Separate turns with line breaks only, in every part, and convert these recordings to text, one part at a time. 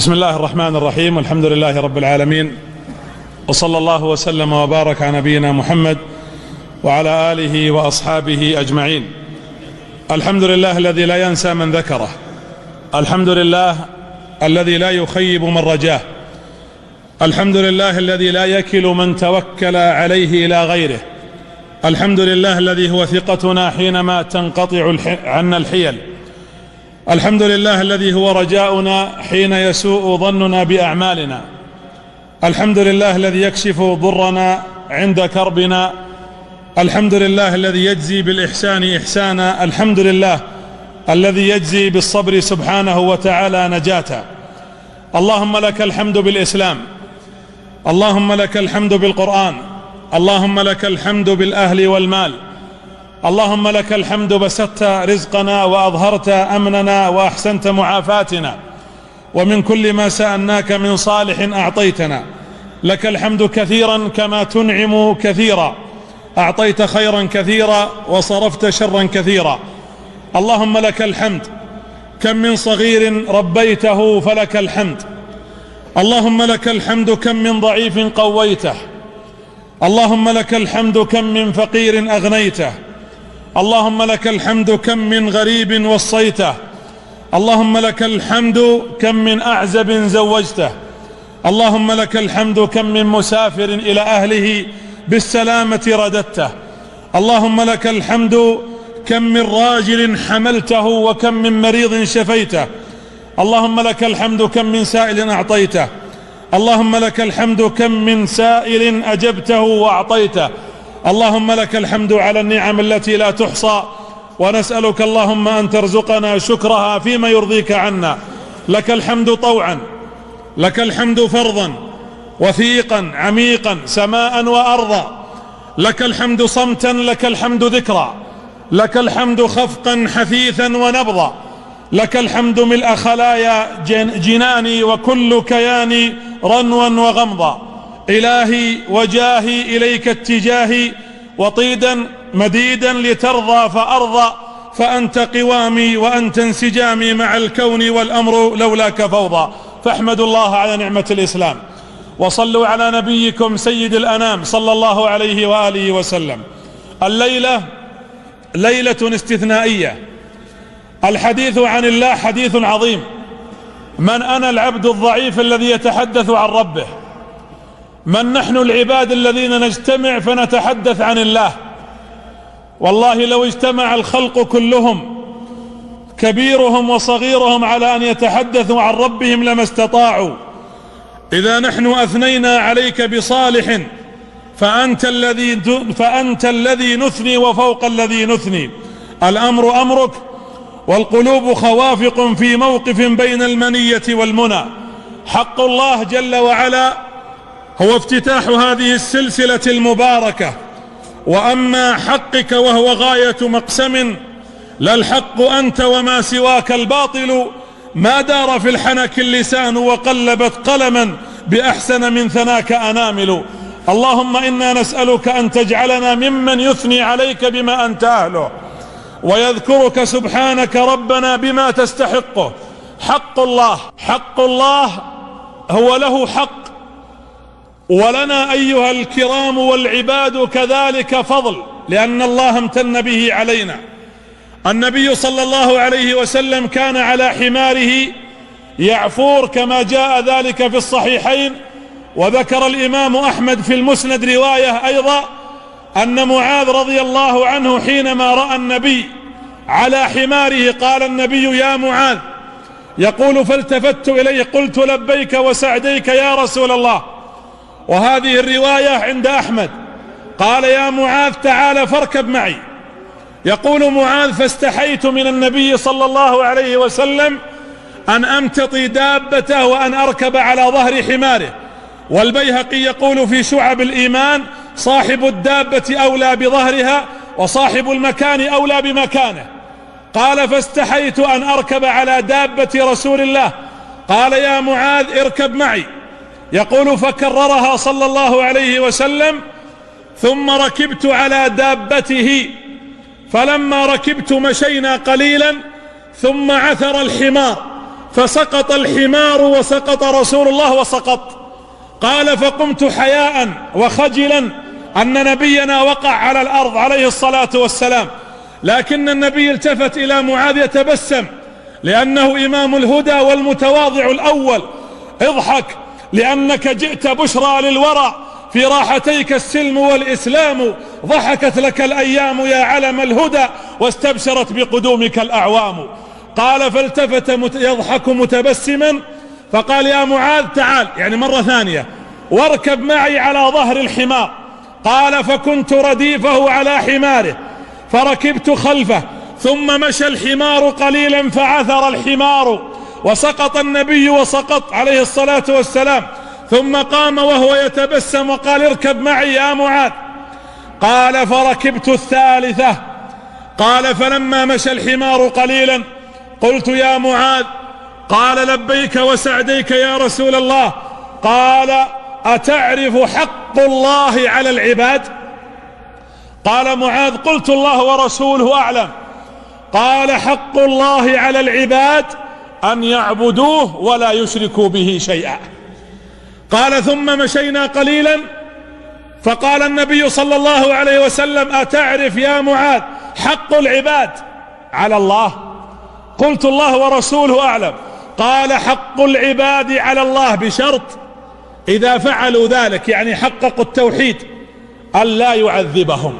بسم الله الرحمن الرحيم، والحمد لله رب العالمين، وصلى الله وسلم وبارك على نبينا محمد وعلى آله وأصحابه أجمعين. الحمد لله الذي لا ينسى من ذكره، الحمد لله الذي لا يخيب من رجاه، الحمد لله الذي لا يكل من توكل عليه إلى غيره، الحمد لله الذي هو ثقتنا حينما تنقطع عنا الحيل، الحمد لله الذي هو رجاؤنا حين يسوء ظننا بأعمالنا، الحمد لله الذي يكشف ضرنا عند كربنا، الحمد لله الذي يجزي بالإحسان إحسانا، الحمد لله الذي يجزي بالصبر سبحانه وتعالى نجاة. اللهم لك الحمد بالإسلام، اللهم لك الحمد بالقرآن، اللهم لك الحمد بالأهل والمال، اللهم لك الحمد بسطت رزقنا وأظهرت أمننا وأحسنت معافاتنا، ومن كل ما سألناك من صالح أعطيتنا. لك الحمد كثيرا كما تنعم كثيرا، أعطيت خيرا كثيرا وصرفت شرا كثيرا. اللهم لك الحمد، كم من صغير ربيته فلك الحمد. اللهم لك الحمد، كم من ضعيف قويته. اللهم لك الحمد، كم من فقير أغنيته. اللهم لك الحمد، كم من غريب وصيته. اللهم لك الحمد، كم من أعزب زوجته. اللهم لك الحمد، كم من مسافر إلى أهله بالسلامة رددته. اللهم لك الحمد، كم من راجل حملته وكم من مريض شفيته. اللهم لك الحمد، كم من سائل أعطيته. اللهم لك الحمد، كم من سائل أجبته وأعطيته. اللهم لك الحمد على النعم التي لا تحصى، ونسألك اللهم أن ترزقنا شكرها فيما يرضيك عنا. لك الحمد طوعا، لك الحمد فرضا وثيقا عميقا سماء وأرضا. لك الحمد صمتا، لك الحمد ذكرا، لك الحمد خفقا حثيثا ونبضا. لك الحمد ملء خلايا جناني وكل كياني رنوا وغمضا. إلهي وجاهي إليك اتجاهي، وطيدا مديدا لترضى فأرضى. فأنت قوامي وأنت انسجامي مع الكون، والأمر لولاك فوضى. فاحمدوا الله على نعمة الإسلام، وصلوا على نبيكم سيد الأنام صلى الله عليه وآله وسلم. الليلة ليلة استثنائية، الحديث عن الله حديث عظيم. من أنا العبد الضعيف الذي يتحدث عن ربه؟ من نحن العباد الذين نجتمع فنتحدث عن الله؟ والله لو اجتمع الخلق كلهم كبيرهم وصغيرهم على أن يتحدثوا عن ربهم لما استطاعوا. إذا نحن أثنينا عليك بصالح فأنت الذي نثني وفوق الذي نثني. الأمر أمرك، والقلوب خوافق في موقف بين المنية والمنى. حق الله جل وعلا هو افتتاح هذه السلسلة المباركة. وأما حقك وهو غاية مقسم، لا الحق أنت وما سواك الباطل. ما دار في الحنك اللسان، وقلبت قلما بأحسن من ثناك أنامل. اللهم إنا نسألك أن تجعلنا ممن يثني عليك بما أنت أهله، ويذكرك سبحانك ربنا بما تستحقه. حق الله هو له حق، ولنا أيها الكرام والعباد كذلك فضل، لأن الله امتن به علينا. النبي صلى الله عليه وسلم كان على حماره يعفور كما جاء ذلك في الصحيحين. وذكر الإمام أحمد في المسند رواية أيضا أن معاذ رضي الله عنه حينما رأى النبي على حماره قال النبي: يا معاذ. يقول: فالتفت إليه قلت: لبيك وسعديك يا رسول الله. وهذه الرواية عند أحمد. قال: يا معاذ تعال فاركب معي. يقول معاذ: فاستحيت من النبي صلى الله عليه وسلم أن أمتطي دابته وأن أركب على ظهر حماره. والبيهقي يقول في شعب الإيمان: صاحب الدابة أولى بظهرها، وصاحب المكان أولى بمكانه. قال: فاستحيت أن أركب على دابة رسول الله. قال: يا معاذ اركب معي. يقول: فكررها صلى الله عليه وسلم، ثم ركبت على دابته. فلما ركبت مشينا قليلا، ثم عثر الحمار فسقط الحمار وسقط رسول الله وسقط. قال فقمت حياء وخجلا أن نبينا وقع على الأرض عليه الصلاة والسلام، لكن النبي التفت إلى معاذ يتبسم لأنه إمام الهدى والمتواضع الأول. اضحك لأنك جئت بشرى للورى، في راحتيك السلم والإسلام، ضحكت لك الأيام يا علم الهدى، واستبشرت بقدومك الأعوام. قال فالتفت يضحك متبسما فقال يا معاذ تعال، يعني مرة ثانية، واركب معي على ظهر الحمار. قال فكنت رديفه على حماره فركبت خلفه، ثم مشى الحمار قليلا فعثر الحمار وسقط النبي وسقط عليه الصلاة والسلام، ثم قام وهو يتبسم وقال اركب معي يا معاذ. قال فركبت الثالثة. قال فلما مشى الحمار قليلا قلت يا معاذ. قال لبيك وسعديك يا رسول الله. قال أتعرف حق الله على العباد؟ قال معاذ قلت الله ورسوله أعلم. قال حق الله على العباد أن يعبدوه ولا يشركوا به شيئا. قال ثم مشينا قليلا فقال النبي صلى الله عليه وسلم أتعرف يا معاذ حق العباد على الله؟ قلت الله ورسوله أعلم. قال حق العباد على الله بشرط إذا فعلوا ذلك، يعني حققوا التوحيد، أن لا يعذبهم.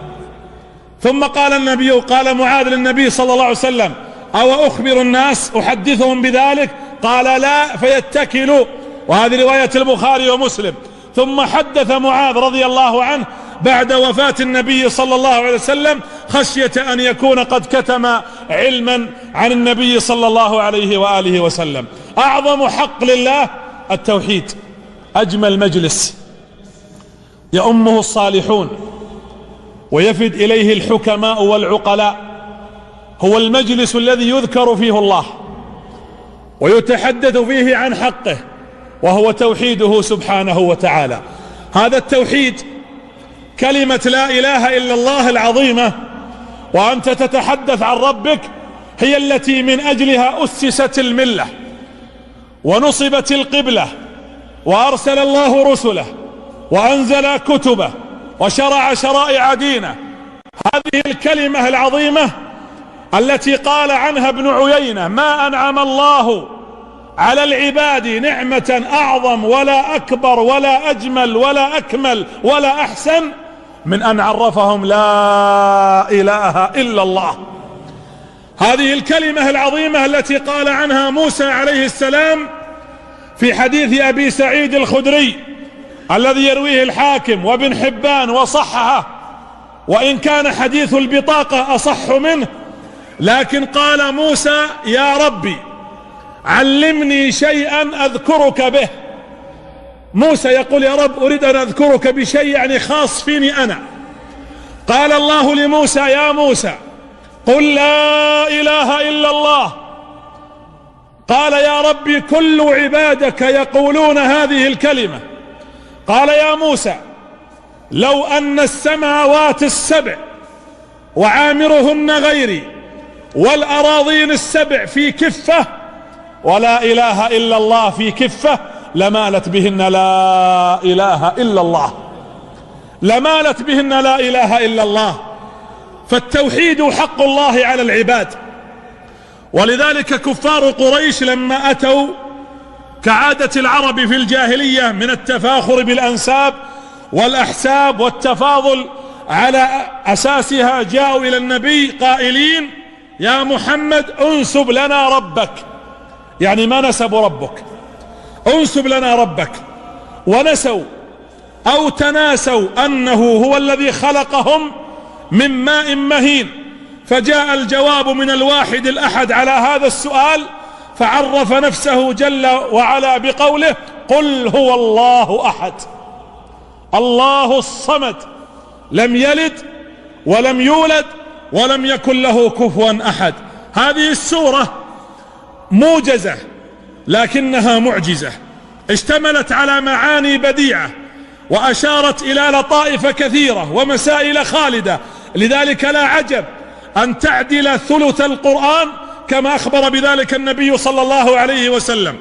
ثم قال النبي، قال معاذ للنبي صلى الله عليه وسلم أو أخبر الناس أحدثهم بذلك؟ قال لا فيتكلوا، وهذه رواية البخاري ومسلم. ثم حدث معاذ رضي الله عنه بعد وفاة النبي صلى الله عليه وسلم خشية أن يكون قد كتم علما عن النبي صلى الله عليه وآله وسلم. أعظم حق لله التوحيد. أجمل مجلس يؤمه الصالحون ويفد إليه الحكماء والعقلاء هو المجلس الذي يذكر فيه الله ويتحدث فيه عن حقه، وهو توحيده سبحانه وتعالى. هذا التوحيد كلمة لا إله إلا الله العظيمة، وأنت تتحدث عن ربك، هي التي من أجلها أسست الملة ونصبت القبلة، وأرسل الله رسله وأنزل كتبه وشرع شرائع دينه. هذه الكلمة العظيمة التي قال عنها ابن عيينة ما أنعم الله على العباد نعمة أعظم ولا أكبر ولا أجمل ولا أكمل ولا أحسن من أن عرفهم لا إله إلا الله. هذه الكلمة العظيمة التي قال عنها موسى عليه السلام في حديث أبي سعيد الخدري الذي يرويه الحاكم وابن حبان وصححه، وإن كان حديث البطاقة أصح منه، لكن قال موسى يا ربي علمني شيئا أذكرك به. موسى يقول يا رب أريد أن أذكرك بشيء يعني خاص فيني أنا. قال الله لموسى يا موسى قل لا إله إلا الله. قال يا ربي كل عبادك يقولون هذه الكلمة. قال يا موسى لو أن السماوات السبع وعامرهن غيري والأراضين السبع في كفة ولا إله إلا الله في كفة لمالت بهن لا إله إلا الله، لمالت بهن لا إله إلا الله. فالتوحيد حق الله على العباد. ولذلك كفار قريش لما أتوا كعادة العرب في الجاهلية من التفاخر بالأنساب والأحساب والتفاضل على أساسها جاءوا إلى النبي قائلين يا محمد انسب لنا ربك، يعني ما نسبوا ربك، انسب لنا ربك. ونسوا أو تناسوا أنه هو الذي خلقهم من ماء مهين. فجاء الجواب من الواحد الأحد على هذا السؤال، فعرف نفسه جل وعلا بقوله قل هو الله أحد الله الصمد لم يلد ولم يولد ولم يكن له كفوا أحد. هذه السورة موجزة لكنها معجزة، اشتملت على معاني بديعة وأشارت إلى لطائف كثيرة ومسائل خالدة. لذلك لا عجب أن تعدل ثلث القرآن كما أخبر بذلك النبي صلى الله عليه وسلم.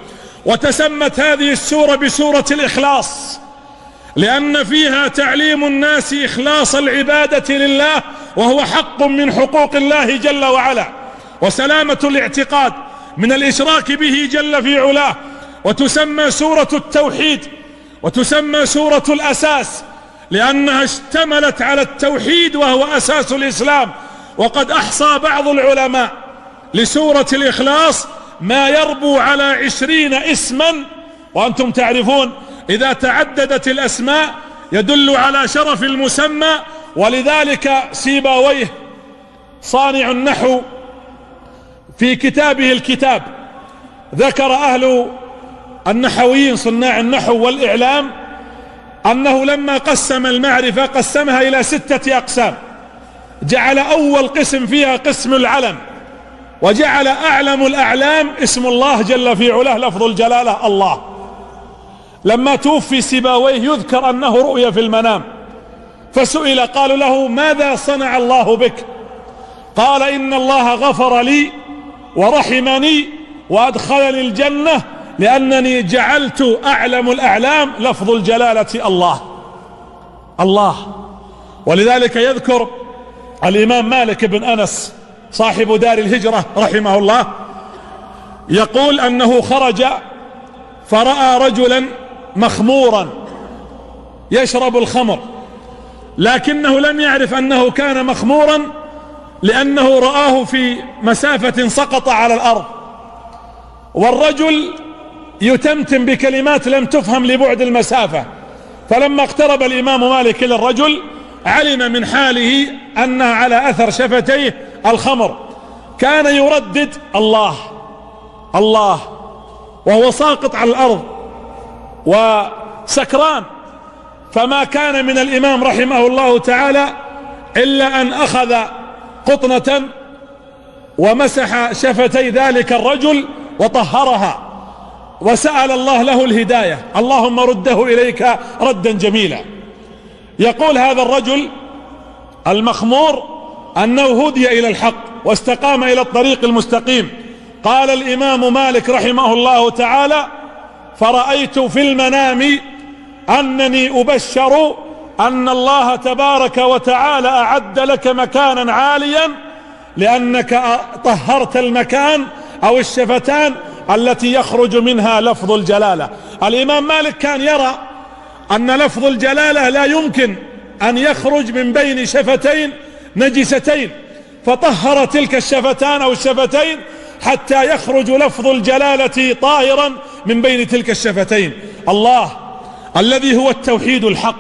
وتسمت هذه السورة بسورة الإخلاص، لأن فيها تعليم الناس إخلاص العبادة لله، وهو حق من حقوق الله جل وعلا، وسلامة الاعتقاد من الإشراك به جل في علاه. وتسمى سورة التوحيد، وتسمى سورة الأساس، لأنها اشتملت على التوحيد وهو أساس الإسلام. وقد أحصى بعض العلماء لسورة الإخلاص ما يربو على 20 اسما، وأنتم تعرفون إذا تعددت الأسماء يدل على شرف المسمى. ولذلك سيبويه صانع النحو في كتابه الكتاب ذكر أهل النحويين صناع النحو والإعلام أنه لما قسم المعرفة قسمها إلى 6 أقسام، جعل أول قسم فيها قسم العلم، وجعل أعلم الأعلام اسم الله جل في علاه لفظ الجلالة الله. لما توفي سيبويه يذكر أنه رؤيا في المنام، فسئل قالوا له ماذا صنع الله بك؟ قال إن الله غفر لي ورحمني وأدخلني الجنة لأنني جعلت أعلم الأعلام لفظ الجلالة الله الله. ولذلك يذكر الإمام مالك بن أنس صاحب دار الهجرة رحمه الله يقول أنه خرج فرأى رجلا مخمورا يشرب الخمر، لكنه لم يعرف أنه كان مخمورا لأنه رآه في مسافة سقط على الأرض، والرجل يتمتم بكلمات لم تفهم لبعد المسافة. فلما اقترب الإمام مالك إلى الرجل علم من حاله أنه على أثر شفتيه الخمر، كان يردد الله الله وهو ساقط على الأرض وسكران. فما كان من الإمام رحمه الله تعالى إلا أن أخذ قطنة ومسح شفتي ذلك الرجل وطهرها، وسأل الله له الهداية، اللهم رده إليك ردا جميلا. يقول هذا الرجل المخمور أنه هدي إلى الحق واستقام إلى الطريق المستقيم. قال الإمام مالك رحمه الله تعالى فرأيت في المنام أنني أبشر أن الله تبارك وتعالى أعد لك مكانا عاليا لأنك طهرت المكان أو الشفتان التي يخرج منها لفظ الجلالة. الإمام مالك كان يرى أن لفظ الجلالة لا يمكن أن يخرج من بين شفتين نجستين، فطهر تلك الشفتان أو الشفتين حتى يخرج لفظ الجلالة طاهرا من بين تلك الشفتين، الله الذي هو التوحيد الحق.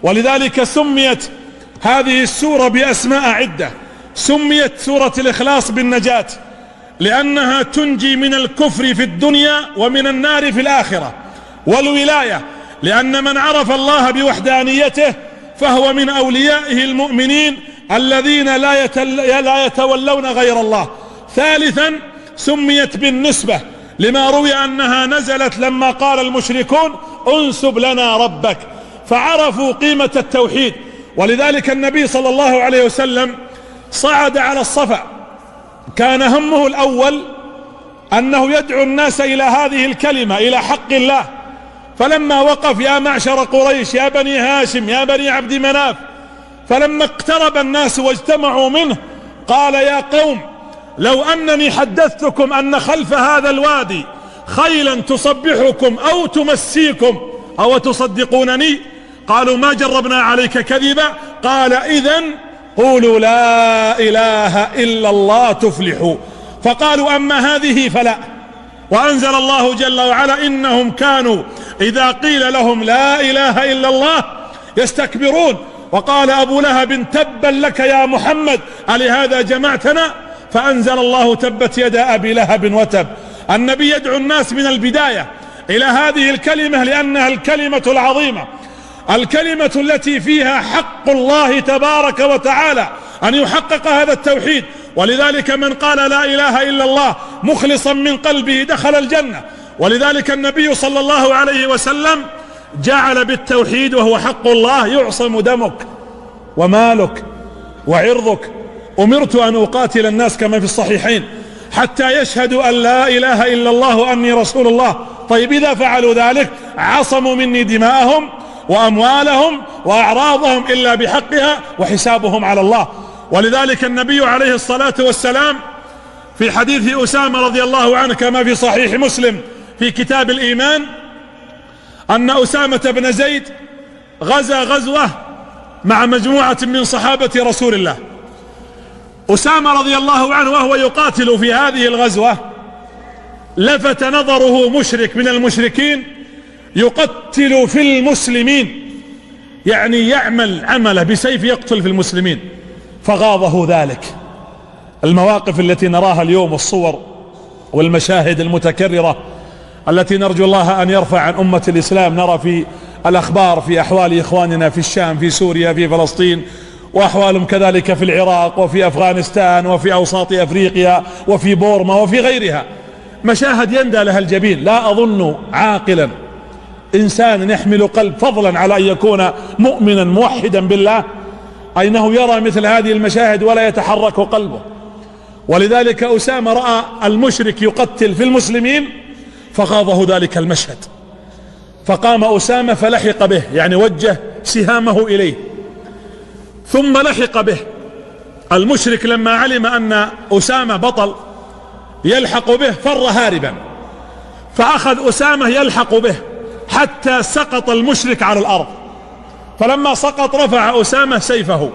ولذلك سميت هذه السورة بأسماء عدة. سميت سورة الإخلاص بالنجاة لأنها تنجي من الكفر في الدنيا ومن النار في الآخرة، والولاية لأن من عرف الله بوحدانيته فهو من أوليائه المؤمنين الذين لا يتولون غير الله. ثالثا سميت بالنسبة لما روي أنها نزلت لما قال المشركون انسب لنا ربك، فعرفوا قيمة التوحيد. ولذلك النبي صلى الله عليه وسلم صعد على الصفا، كان همه الأول أنه يدعو الناس إلى هذه الكلمة، إلى حق الله. فلما وقف يا معشر قريش يا بني هاشم يا بني عبد مناف، فلما اقترب الناس واجتمعوا منه قال يا قوم لو أنني حدثتكم أن خلف هذا الوادي خيلا تصبحكم أو تمسيكم أو تصدقونني؟ قالوا ما جربنا عليك كذبا. قال إذن قولوا لا إله إلا الله تفلحوا. فقالوا أما هذه فلا. وأنزل الله جل وعلا إنهم كانوا إذا قيل لهم لا إله إلا الله يستكبرون. وقال أبو لهب تبا لك يا محمد ألهذا جمعتنا؟ فأنزل الله تبت يدا أبي لهب وتب. النبي يدعو الناس من البداية إلى هذه الكلمة لأنها الكلمة العظيمة، الكلمة التي فيها حق الله تبارك وتعالى أن يحقق هذا التوحيد. ولذلك من قال لا إله إلا الله مخلصا من قلبه دخل الجنة. ولذلك النبي صلى الله عليه وسلم جعل بالتوحيد وهو حق الله يعصم دمك ومالك وعرضك. أمرت أن أقاتل الناس كما في الصحيحين حتى يشهدوا أن لا إله إلا الله وأني رسول الله. طيب إذا فعلوا ذلك عصموا مني دماءهم وأموالهم وأعراضهم إلا بحقها وحسابهم على الله. ولذلك النبي عليه الصلاة والسلام في حديث أسامة رضي الله عنه كما في صحيح مسلم في كتاب الإيمان أن أسامة بن زيد غزا غزوة مع مجموعة من صحابة رسول الله. أسامة رضي الله عنه وهو يقاتل في هذه الغزوة لفت نظره مشرك من المشركين يقتل في المسلمين، يعني يعمل عمله بسيف يقتل في المسلمين، فغاضه ذلك. المواقف التي نراها اليوم والصور والمشاهد المتكررة التي نرجو الله أن يرفع عن أمة الإسلام، نرى في الأخبار في أحوال إخواننا في الشام، في سوريا، في فلسطين، وأحوالهم كذلك في العراق وفي أفغانستان وفي أوساط أفريقيا وفي بورما وفي غيرها، مشاهد يندى لها الجبين. لا أظن عاقلا إنسان يحمل قلب فضلا على أن يكون مؤمنا موحدا بالله أنه يرى مثل هذه المشاهد ولا يتحرك قلبه. ولذلك أسامة رأى المشرك يقتل في المسلمين فغاضه ذلك المشهد، فقام أسامة فلحق به، يعني وجه سهامه إليه ثم لحق به. المشرك لما علم أن أسامة بطل يلحق به فر هاربا، فأخذ أسامة يلحق به حتى سقط المشرك على الأرض. فلما سقط رفع أسامة سيفه،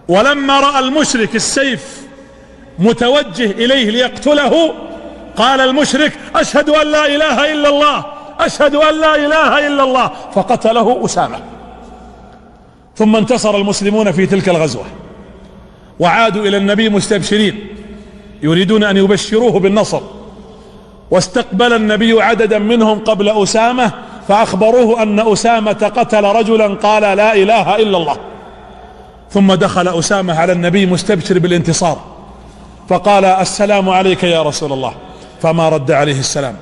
ولما رأى المشرك السيف متوجه إليه ليقتله قال المشرك أشهد أن لا إله إلا الله، أشهد أن لا إله إلا الله، فقتله أسامة. ثم انتصر المسلمون في تلك الغزوة وعادوا إلى النبي مستبشرين يريدون أن يبشروه بالنصر، واستقبل النبي عددا منهم قبل أسامة فأخبروه أن أسامة قتل رجلا قال لا إله إلا الله. ثم دخل أسامة على النبي مستبشر بالانتصار فقال السلام عليك يا رسول الله، فما رد عليه السلام.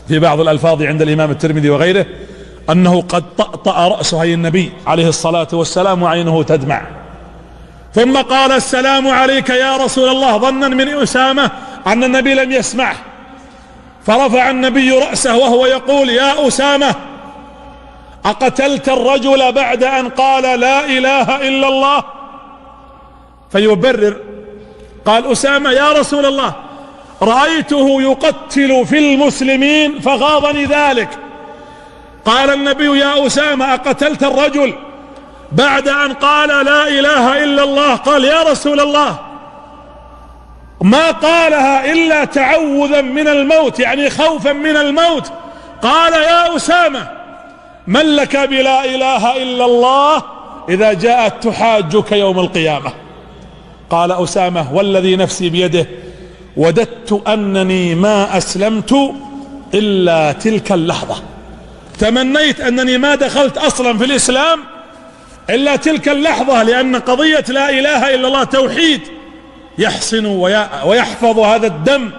في بعض الألفاظ عند الإمام الترمذي وغيره أنه قد طأطأ رأسه أي النبي عليه الصلاة والسلام وعينه تدمع، ثم قال السلام عليك يا رسول الله ظنا من أسامة أن النبي لم يسمعه، فرفع النبي رأسه وهو يقول يا أسامة أقتلت الرجل بعد أن قال لا إله إلا الله؟ فيبرر قال أسامة يا رسول الله رأيته يقتل في المسلمين فغاضني ذلك. قال النبي يا أسامة أقتلت الرجل بعد أن قال لا إله إلا الله؟ قال يا رسول الله ما قالها إلا تعوذا من الموت، يعني خوفا من الموت. قال يا أسامة من لك بلا إله إلا الله إذا جاءت تحاجك يوم القيامة؟ قال أسامة والذي نفسي بيده وددت أنني ما أسلمت إلا تلك اللحظة، تمنيت أنني ما دخلت أصلا في الإسلام إلا تلك اللحظة، لأن قضية لا إله إلا الله توحيد يحصن ويحفظ هذا الدم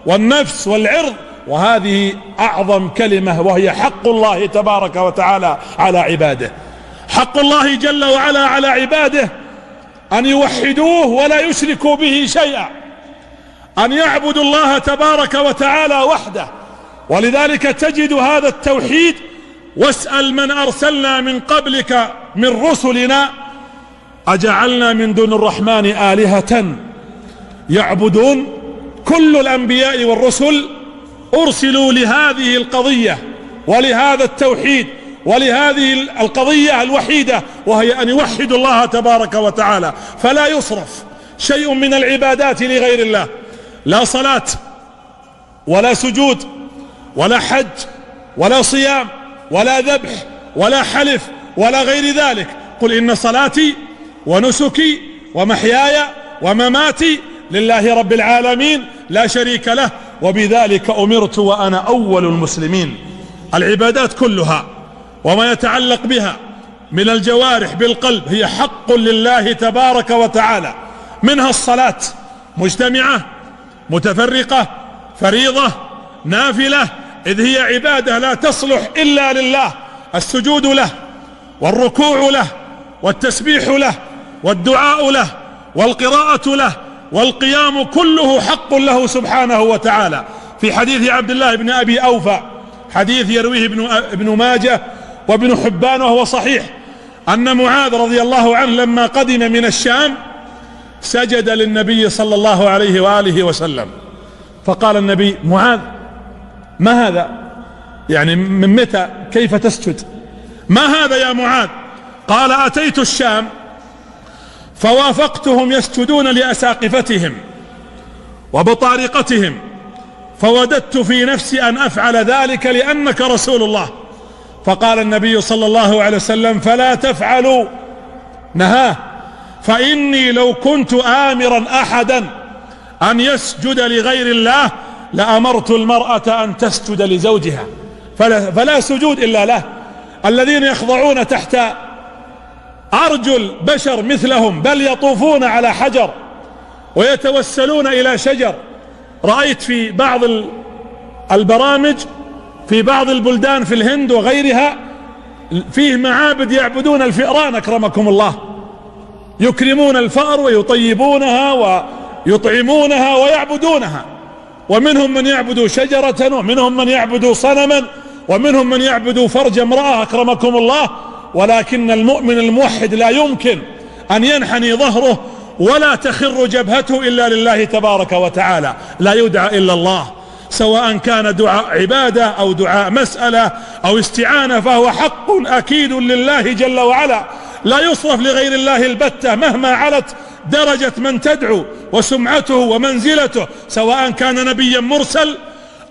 والنفس والعرض، وهذه أعظم كلمة وهي حق الله تبارك وتعالى على عباده. حق الله جل وعلا على عباده أن يوحدوه ولا يشركوا به شيئا، أن يعبدوا الله تبارك وتعالى وحده. ولذلك تجد هذا التوحيد، واسأل من أرسلنا من قبلك من رسلنا أجعلنا من دون الرحمن آلهة يعبدون. كل الأنبياء والرسل أرسلوا لهذه القضية ولهذا التوحيد ولهذه القضية الوحيدة، وهي أن يوحدوا الله تبارك وتعالى. فلا يصرف شيء من العبادات لغير الله، لا صلاة ولا سجود ولا حج ولا صيام ولا ذبح ولا حلف ولا غير ذلك. قل إن صلاتي ونسكي ومحياي ومماتي لله رب العالمين لا شريك له وبذلك أمرت وأنا أول المسلمين. العبادات كلها وما يتعلق بها من الجوارح بالقلب هي حق لله تبارك وتعالى، منها الصلاة مجتمعة متفرقة فريضة نافلة، إذ هي عبادة لا تصلح إلا لله. السجود له والركوع له والتسبيح له والدعاء له والقراءة له والقيام كله حق له سبحانه وتعالى. في حديث عبد الله بن أبي أوفى، حديث يرويه ابن ماجه وابن حبان وهو صحيح، أن معاذ رضي الله عنه لما قدم من الشام سجد للنبي صلى الله عليه وآله وسلم، فقال النبي: معاذ، ما هذا؟ يعني من متى؟ كيف تسجد؟ ما هذا يا معاذ؟ قال: أتيت الشام فوافقتهم يسجدون لأساقفتهم وبطارقتهم، فوددت في نفسي أن أفعل ذلك لأنك رسول الله. فقال النبي صلى الله عليه وسلم: فلا تفعلوا، نهاه، فإني لو كنت آمرا أحدا أن يسجد لغير الله لأمرت المرأة أن تسجد لزوجها، فلا سجود إلا له. الذين يخضعون تحت أرجل بشر مثلهم، بل يطوفون على حجر ويتوسلون إلى شجر. رأيت في بعض البرامج في بعض البلدان في الهند وغيرها فيه معابد يعبدون الفئران أكرمكم الله، يكرمون الفأر ويطيبونها ويطعمونها ويعبدونها، ومنهم من يعبد شجرة، ومنهم من يعبد صنما، ومنهم من يعبد فرج امرأة أكرمكم الله. ولكن المؤمن الموحد لا يمكن أن ينحني ظهره ولا تخر جبهته إلا لله تبارك وتعالى، لا يدعى إلا الله، سواء كان دعاء عبادة أو دعاء مسألة أو استعانة، فهو حق أكيد لله جل وعلا، لا يصرف لغير الله البتة مهما علت درجة من تدعو وسمعته ومنزلته، سواء كان نبيا مرسل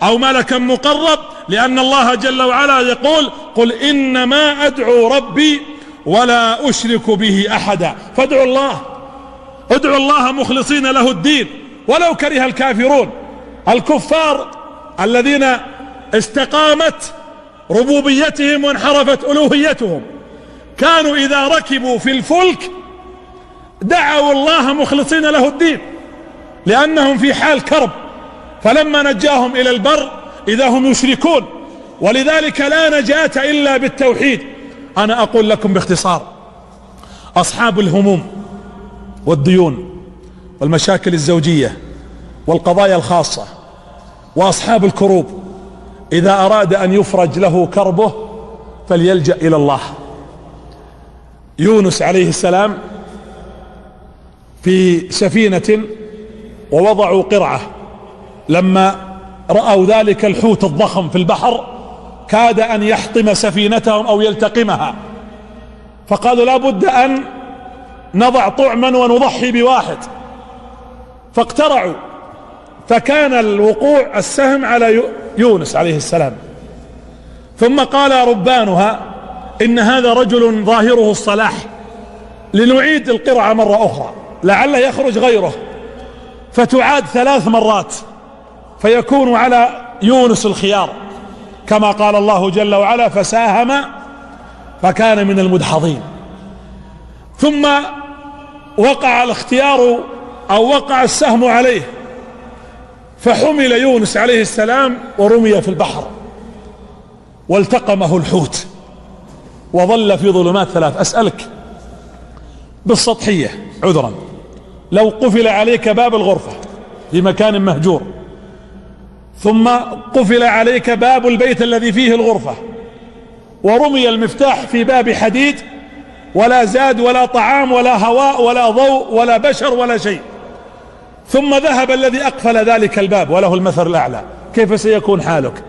أو ملكا مقرب، لأن الله جل وعلا يقول: قل إنما أدعو ربي ولا أشرك به أحدا. فادعوا الله، ادعوا الله مخلصين له الدين ولو كره الكافرون. الكفار الذين استقامت ربوبيتهم وانحرفت ألوهيتهم كانوا إذا ركبوا في الفلك دعوا الله مخلصين له الدين، لأنهم في حال كرب، فلما نجاهم إلى البر إذا هم يشركون. ولذلك لا نجاة إلا بالتوحيد. أنا أقول لكم باختصار: أصحاب الهموم والديون والمشاكل الزوجية والقضايا الخاصة وأصحاب الكروب، إذا أراد أن يفرج له كربه فليلجأ إلى الله. يونس عليه السلام في سفينة ووضعوا قرعة، لما رأوا ذلك الحوت الضخم في البحر كاد أن يحطم سفينتهم أو يلتقمها، فقالوا لا بد أن نضع طعما ونضحي بواحد، فاقترعوا، فكان الوقوع السهم على يونس عليه السلام. ثم قال ربانها: إن هذا رجل ظاهره الصلاح، لنعيد القرعة مرة أخرى لعله يخرج غيره، فتعاد 3 مرات فيكون على يونس الخيار، كما قال الله جل وعلا: فساهم فكان من المدحضين. ثم وقع الاختيار أو وقع السهم عليه، فحمل يونس عليه السلام ورمي في البحر والتقمه الحوت وظل في ظلمات 3. أسألك بالسطحية عذرا، لو قفل عليك باب الغرفة في مكان مهجور، ثم قفل عليك باب البيت الذي فيه الغرفة، ورمي المفتاح في باب حديد، ولا زاد ولا طعام ولا هواء ولا ضوء ولا بشر ولا شيء، ثم ذهب الذي أقفل ذلك الباب وله المثل الأعلى، كيف سيكون حالك؟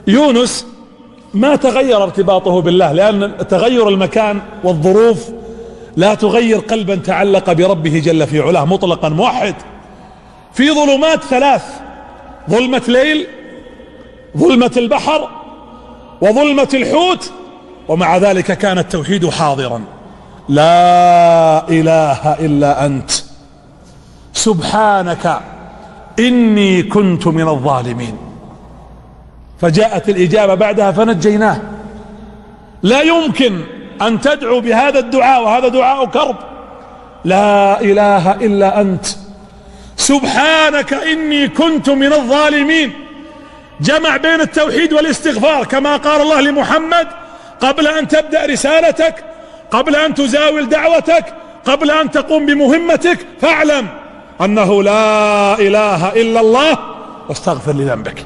يونس ما تغير ارتباطه بالله، لأن تغير المكان والظروف لا تغير قلبا تعلق بربه جل في علاه مطلقا موحد. في ظلمات 3: ظلمة ليل، ظلمة البحر، وظلمة الحوت، ومع ذلك كان التوحيد حاضرا: لا إله إلا أنت سبحانك إني كنت من الظالمين. فجاءت الإجابة بعدها فنجيناه. لا يمكن أن تدعو بهذا الدعاء، وهذا دعاء كرب: لا إله إلا أنت سبحانك إني كنت من الظالمين. جمع بين التوحيد والاستغفار، كما قال الله لمحمد: قبل أن تبدأ رسالتك، قبل أن تزاول دعوتك، قبل أن تقوم بمهمتك، فاعلم أنه لا إله إلا الله واستغفر لذنبك.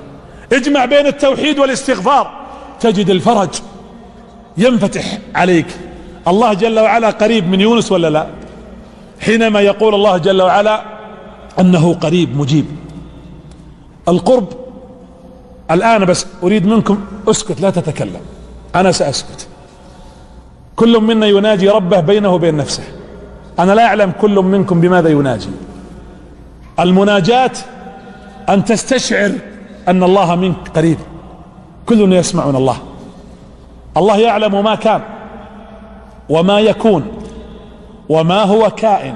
اجمع بين التوحيد والاستغفار تجد الفرج ينفتح عليك. الله جل وعلا قريب من يونس ولا لا؟ حينما يقول الله جل وعلا أنه قريب مجيب. القرب. الآن بس أريد منكم اسكت لا تتكلم، أنا سأسكت. كل منا يناجي ربه بينه وبين نفسه. أنا لا أعلم كل منكم بماذا يناجي. المناجاة أن تستشعر أن الله منك قريب. كلنا يسمعون الله. الله يعلم ما كان وما يكون وما هو كائن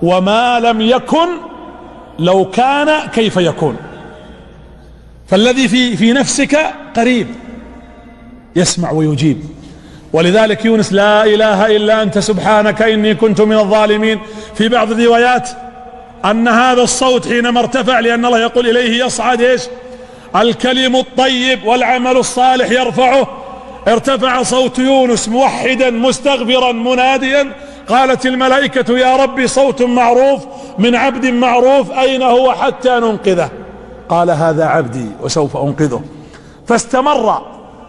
وما لم يكن لو كان كيف يكون. فالذي في نفسك قريب يسمع ويجيب. ولذلك يونس لا إله إلا أنت سبحانك إني كنت من الظالمين. في بعض الروايات أن هذا الصوت حينما ارتفع، لأن الله يقول إليه يصعد ايش؟ الكلم الطيب والعمل الصالح يرفعه. ارتفع صوت يونس موحدا مستغفرا مناديا. قالت الملائكة يا ربي صوت معروف من عبد معروف، أين هو حتى ننقذه؟ قال هذا عبدي وسوف أنقذه. فاستمر،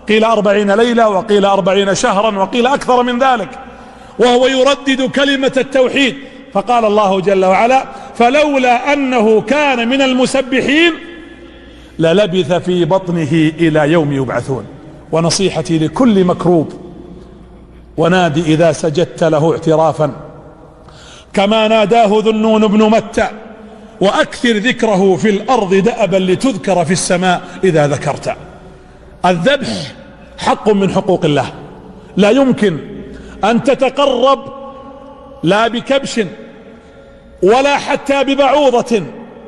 قيل 40 ليلة وقيل 40 شهرا وقيل أكثر من ذلك، وهو يردد كلمة التوحيد. فقال الله جل وعلا فلولا أنه كان من المسبحين للبث في بطنه إلى يوم يبعثون. ونصيحتي لكل مكروب ونادي إذا سجدت له اعترافا كما ناداه ذو النون بن متى، وأكثر ذكره في الأرض دأبا لتذكر في السماء إذا ذكرت. الذبح حق من حقوق الله، لا يمكن أن تتقرب لا بكبش ولا حتى ببعوضة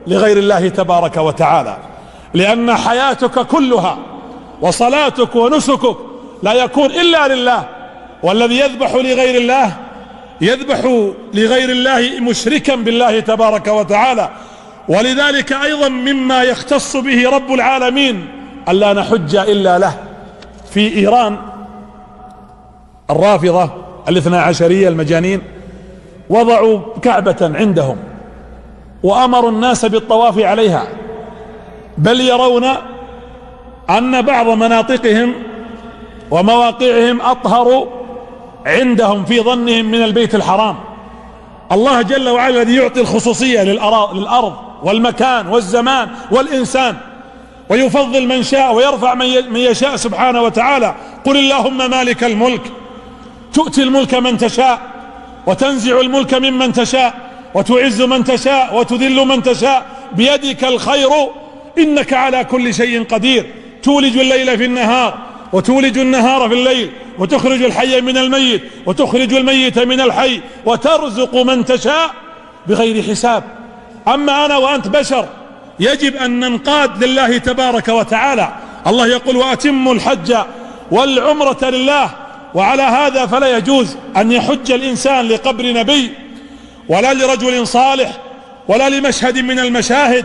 لغير الله تبارك وتعالى، لأن حياتك كلها وصلاتك ونسكك لا يكون إلا لله. والذي يذبح لغير الله يذبح لغير الله مشركا بالله تبارك وتعالى. ولذلك أيضا مما يختص به رب العالمين ألا نحج إلا له. في إيران الرافضة الاثنى عشرية المجانين وضعوا كعبة عندهم وأمروا الناس بالطواف عليها، بل يرون أن بعض مناطقهم ومواقعهم أطهر عندهم في ظنهم من البيت الحرام. الله جل وعلا الذي يعطي الخصوصية للأرض والمكان والزمان والإنسان، ويفضل من شاء ويرفع من يشاء سبحانه وتعالى. قل اللهم مالك الملك تؤتي الملك من تشاء وتنزع الملك ممن تشاء وتعز من تشاء وتذل من تشاء بيدك الخير إنك على كل شيء قدير. تولج الليل في النهار وتولج النهار في الليل وتخرج الحي من الميت وتخرج الميت من الحي وترزق من تشاء بغير حساب. أما أنا وأنت بشر يجب أن ننقاد لله تبارك وتعالى. الله يقول وأتموا الحج والعمرة لله. وعلى هذا فلا يجوز أن يحج الإنسان لقبر نبي ولا لرجل صالح ولا لمشهد من المشاهد،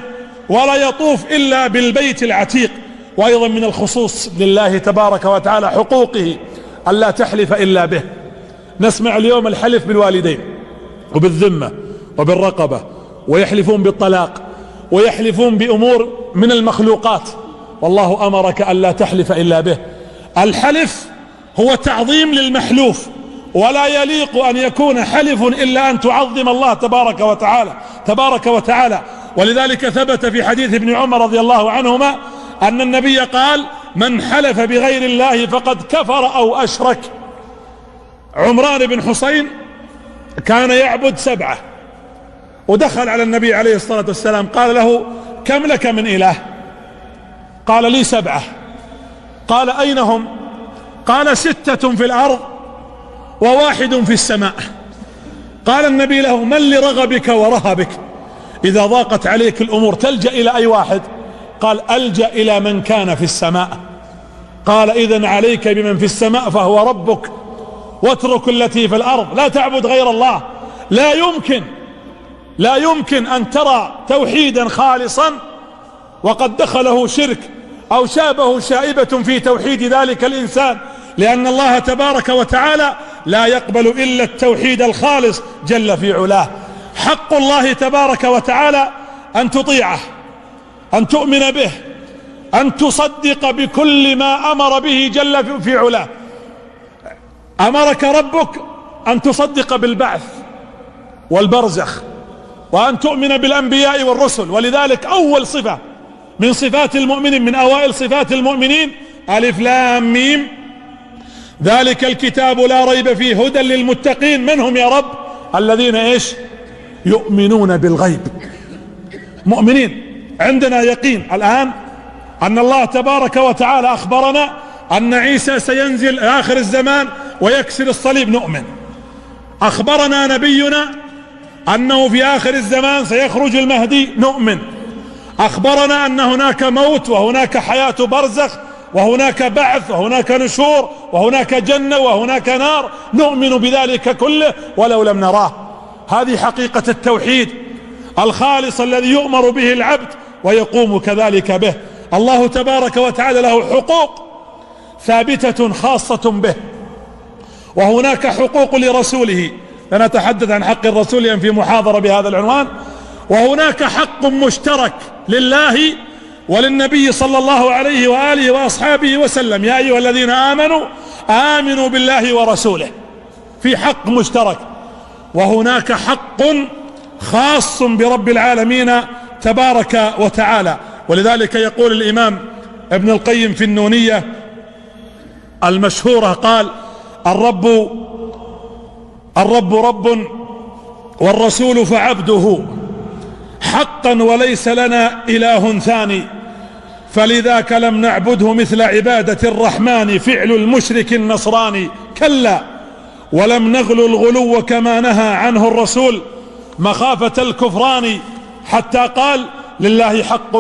ولا يطوف إلا بالبيت العتيق. وأيضا من الخصوص لله تبارك وتعالى حقوقه ألا تحلف إلا به. نسمع اليوم الحلف بالوالدين وبالذمة وبالرقبة، ويحلفون بالطلاق ويحلفون بأمور من المخلوقات، والله أمرك ألا تحلف إلا به. الحلف هو تعظيم للمحلوف، ولا يليق أن يكون حلف إلا أن تعظم الله تبارك وتعالى. ولذلك ثبت في حديث ابن عمر رضي الله عنهما أن النبي قال من حلف بغير الله فقد كفر أو أشرك. عمران بن حسين كان يعبد 7 ودخل على النبي عليه الصلاة والسلام قال له كم لك من إله؟ قال لي 7. قال أين هم؟ قال 6 في الأرض و1 في السماء. قال النبي له من لرغبك ورهبك إذا ضاقت عليك الأمور تلجأ إلى أي واحد؟ قال ألجأ إلى من كان في السماء. قال إذن عليك بمن في السماء فهو ربك، واترك التي في الأرض، لا تعبد غير الله. لا يمكن أن ترى توحيدا خالصا وقد دخله شرك أو شابه شائبة في توحيد ذلك الإنسان، لأن الله تبارك وتعالى لا يقبل إلا التوحيد الخالص جل في علاه. حق الله تبارك وتعالى أن تطيعه، أن تؤمن به، أن تصدق بكل ما أمر به جل في علاه. أمرك ربك أن تصدق بالبعث والبرزخ، وأن تؤمن بالأنبياء والرسل. ولذلك أول صفة من صفات المؤمنين، من أوائل صفات المؤمنين، ألف لام ميم، ذلك الكتاب لا ريب فيه هدى للمتقين. من هم يا رب؟ الذين ايش؟ يؤمنون بالغيب. مؤمنين، عندنا يقين الآن أن الله تبارك وتعالى أخبرنا أن عيسى سينزل آخر الزمان ويكسر الصليب، نؤمن. أخبرنا نبينا أنه في آخر الزمان سيخرج المهدي، نؤمن. أخبرنا أن هناك موت وهناك حياة برزخ وهناك بعث وهناك نشور وهناك جنة وهناك نار، نؤمن بذلك كله ولو لم نراه. هذه حقيقة التوحيد الخالص الذي يؤمر به العبد ويقوم كذلك به. الله تبارك وتعالى له حقوق ثابتة خاصة به، وهناك حقوق لرسوله، لنتحدث عن حق الرسول في محاضرة بهذا العنوان. وهناك حق مشترك لله وللنبي صلى الله عليه وآله وأصحابه وسلم: يا أيها الذين آمنوا آمنوا بالله ورسوله. في حق مشترك. وهناك حق خاص برب العالمين تبارك وتعالى. ولذلك يقول الإمام ابن القيم في النونية المشهورة، قال: الرب رب والرسول فعبده حقا وليس لنا إله ثاني، فلذاك لم نعبده مثل عبادة الرحمن فعل المشرك النصراني. كلا، ولم نغلو الغلو كما نهى عنه الرسول مخافة الكفران، حتى قال: لله حق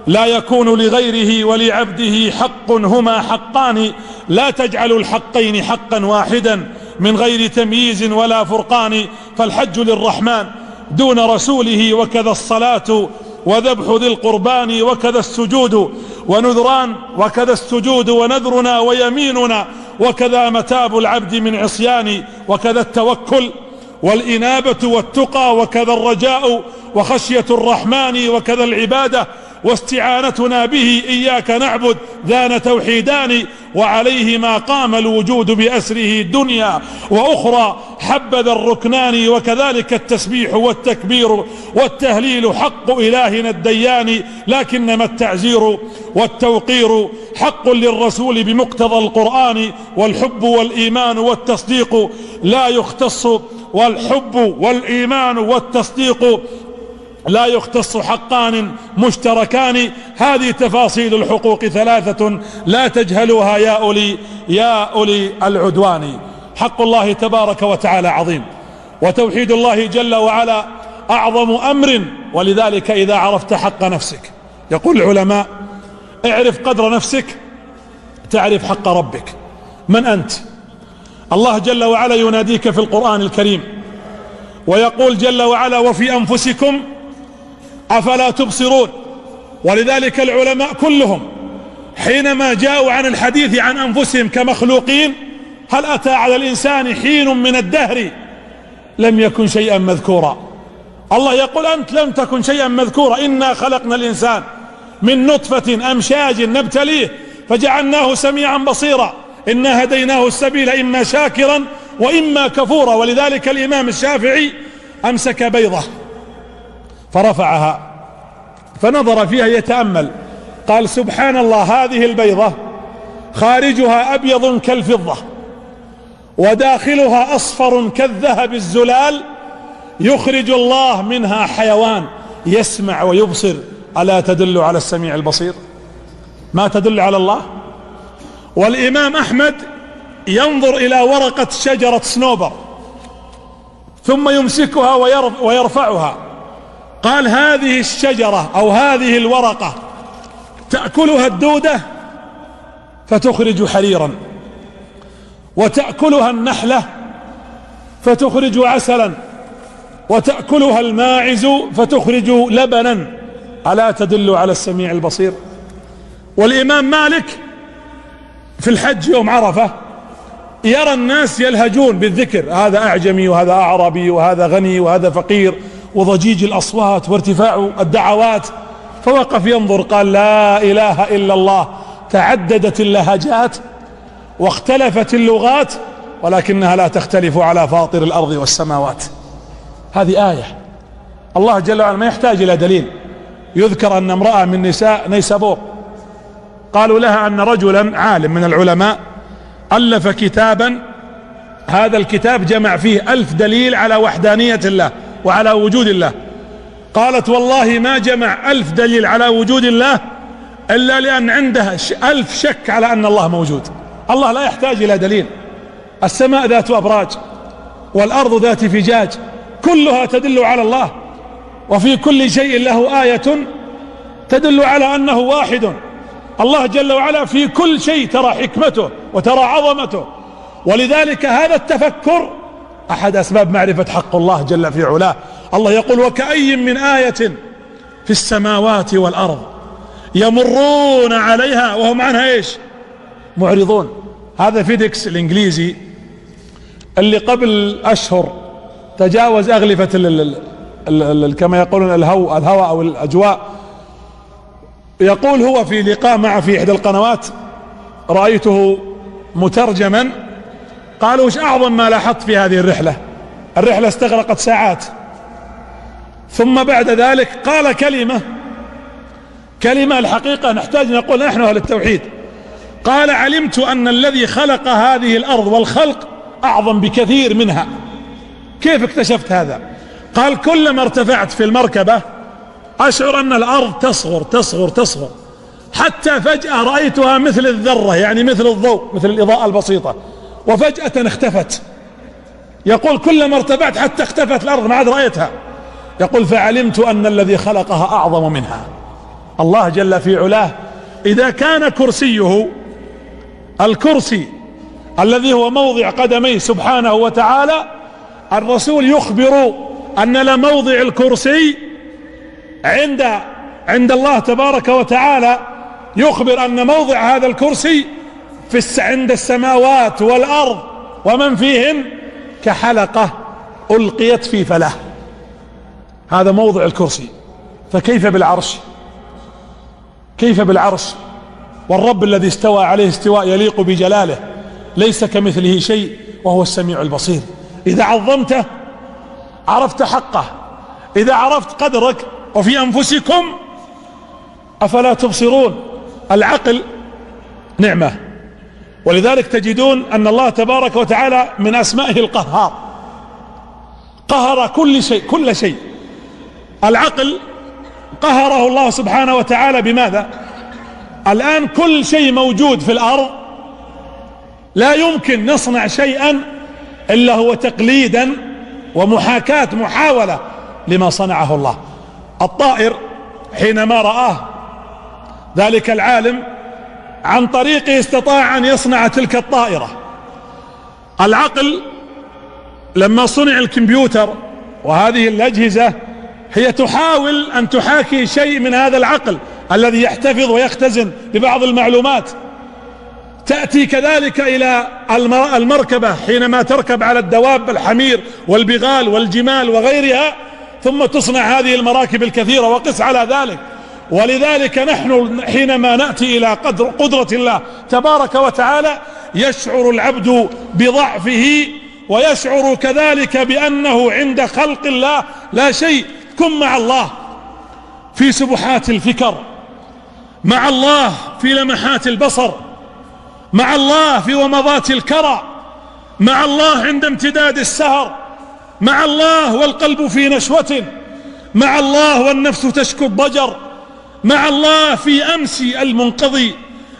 لا يكون لغيره ولعبده حق هما حقان، لا تجعل الحقين حقا واحدا من غير تمييز ولا فرقان، فالحج للرحمن دون رسوله، وكذا الصلاة وذبح ذي القربان، وكذا السجود ونذران، وكذا السجود ونذرنا ويميننا، وكذا متاب العبد من عصيان، وكذا التوكل والإنابة والتقى، وكذا الرجاء وخشية الرحمن، وكذا العبادة واستعانتنا به إياك نعبد، ذان توحيدان وعليه ما قام الوجود بأسره دنيا وأخرى، حبذا الركنان، وكذلك التسبيح والتكبير والتهليل حق إلهنا الديان، لكنما التعزير والتوقير حق للرسول بمقتضى القرآن، والحب والإيمان والتصديق لا يختص، والحب والإيمان والتصديق لا يختص حقان مشتركان. هذه تفاصيل الحقوق ثلاثة لا تجهلوها يا أولي العدوان. حق الله تبارك وتعالى عظيم، وتوحيد الله جل وعلا أعظم أمر. ولذلك إذا عرفت حق نفسك، يقول العلماء: اعرف قدر نفسك تعرف حق ربك. من أنت؟ الله جل وعلا يناديك في القرآن الكريم ويقول جل وعلا: وفي أنفسكم أفلا تبصرون. ولذلك العلماء كلهم حينما جاءوا عن الحديث عن أنفسهم كمخلوقين: هل أتى على الإنسان حين من الدهر لم يكن شيئا مذكورا؟ الله يقول: أنت لم تكن شيئا مذكورا، إنا خلقنا الإنسان من نطفة أمشاج نبتليه فجعلناه سميعا بصيرا، إنا هديناه السبيل إما شاكرا وإما كفورا. ولذلك الإمام الشافعي أمسك بيضة فرفعها فنظر فيها يتأمل، قال: سبحان الله، هذه البيضة خارجها أبيض كالفضة وداخلها أصفر كالذهب الزلال، يخرج الله منها حيوان يسمع ويبصر، ألا تدل على السميع البصير؟ ما تدل على الله؟ والإمام أحمد ينظر إلى ورقة شجرة صنوبر ثم يمسكها ويرفعها، قال: هذه الشجرة أو هذه الورقة تأكلها الدودة فتخرج حريرا، وتأكلها النحلة فتخرج عسلا، وتأكلها الماعز فتخرج لبنا، ألا تدل على السميع البصير؟ والإمام مالك في الحج يوم عرفة يرى الناس يلهجون بالذكر، هذا أعجمي وهذا أعربي وهذا غني وهذا فقير، وضجيج الأصوات وارتفاع الدعوات، فوقف ينظر قال لا إله إلا الله، تعددت اللهجات واختلفت اللغات ولكنها لا تختلف على فاطر الأرض والسماوات. هذه آية. الله جل وعلا ما يحتاج إلى دليل. يذكر أن امرأة من نساء نيسابور قالوا لها أن رجلا عالم من العلماء ألف كتابا، هذا الكتاب جمع فيه 1000 دليل على وحدانية الله وعلى وجود الله. قالت والله ما جمع 1000 دليل على وجود الله إلا لأن عنده 1000 شك على أن الله موجود. الله لا يحتاج إلى دليل. السماء ذات أبراج والأرض ذات فجاج كلها تدل على الله، وفي كل شيء له آية تدل على أنه واحد. الله جل وعلا في كل شيء ترى حكمته وترى عظمته، ولذلك هذا التفكر أحد أسباب معرفة حق الله جل في علاه. الله يقول وكأي من آية في السماوات والأرض يمرون عليها وهم عنها ايش؟ معرضون. هذا فيديكس الإنجليزي اللي قبل أشهر تجاوز أغلفة كما يقولون الهواء أو الأجواء، يقول هو في لقاء مع في إحدى القنوات رأيته مترجما، قالوا وش أعظم ما لاحظت في هذه الرحلة استغرقت ساعات، ثم بعد ذلك قال كلمة الحقيقة نحتاج نقول نحن أهل التوحيد. قال علمت أن الذي خلق هذه الأرض والخلق أعظم بكثير منها. كيف اكتشفت هذا؟ قال كلما ارتفعت في المركبة أشعر أن الأرض تصغر حتى فجأة رأيتها مثل الذرة، يعني مثل الضوء، مثل الإضاءة البسيطة، وفجأة اختفت. يقول كلما ارتفعت حتى اختفت الأرض ما عاد رأيتها. يقول فعلمت أن الذي خلقها أعظم منها. الله جل في علاه إذا كان كرسيه الكرسي الذي هو موضع قدميه سبحانه وتعالى، الرسول يخبر أن لموضع الكرسي عند الله تبارك وتعالى، يخبر أن موضع هذا الكرسي عند السماوات والأرض ومن فيهن كحلقة ألقيت في فلاة. هذا موضع الكرسي، فكيف بالعرش؟ كيف بالعرش والرب الذي استوى عليه استواء يليق بجلاله، ليس كمثله شيء وهو السميع البصير. إذا عظمته عرفت حقه، إذا عرفت قدرك. وفي أنفسكم أفلا تبصرون. العقل نعمة، ولذلك تجدون أن الله تبارك وتعالى من أسمائه القهار، قهر كل شيء. العقل قهره الله سبحانه وتعالى بماذا؟ الآن كل شيء موجود في الأرض لا يمكن نصنع شيئا إلا هو تقليدا محاولة لما صنعه الله. الطائر حينما رآه ذلك العالم عن طريقه استطاع أن يصنع تلك الطائرة. العقل لما صنع الكمبيوتر وهذه الأجهزة هي تحاول أن تحاكي شيء من هذا العقل الذي يحتفظ ويختزن ببعض المعلومات. تأتي كذلك إلى المركبة حينما تركب على الدواب الحمير والبغال والجمال وغيرها، ثم تصنع هذه المراكب الكثيرة وقس على ذلك. ولذلك نحن حينما نأتي إلى قدرة الله تبارك وتعالى يشعر العبد بضعفه، ويشعر كذلك بأنه عند خلق الله لا شيء. كن مع الله في سبحات الفكر، مع الله في لمحات البصر، مع الله في ومضات الكرى، مع الله عند امتداد السهر، مع الله والقلب في نشوة، مع الله والنفس تشكو الضجر، مع الله في أمسي المنقضي،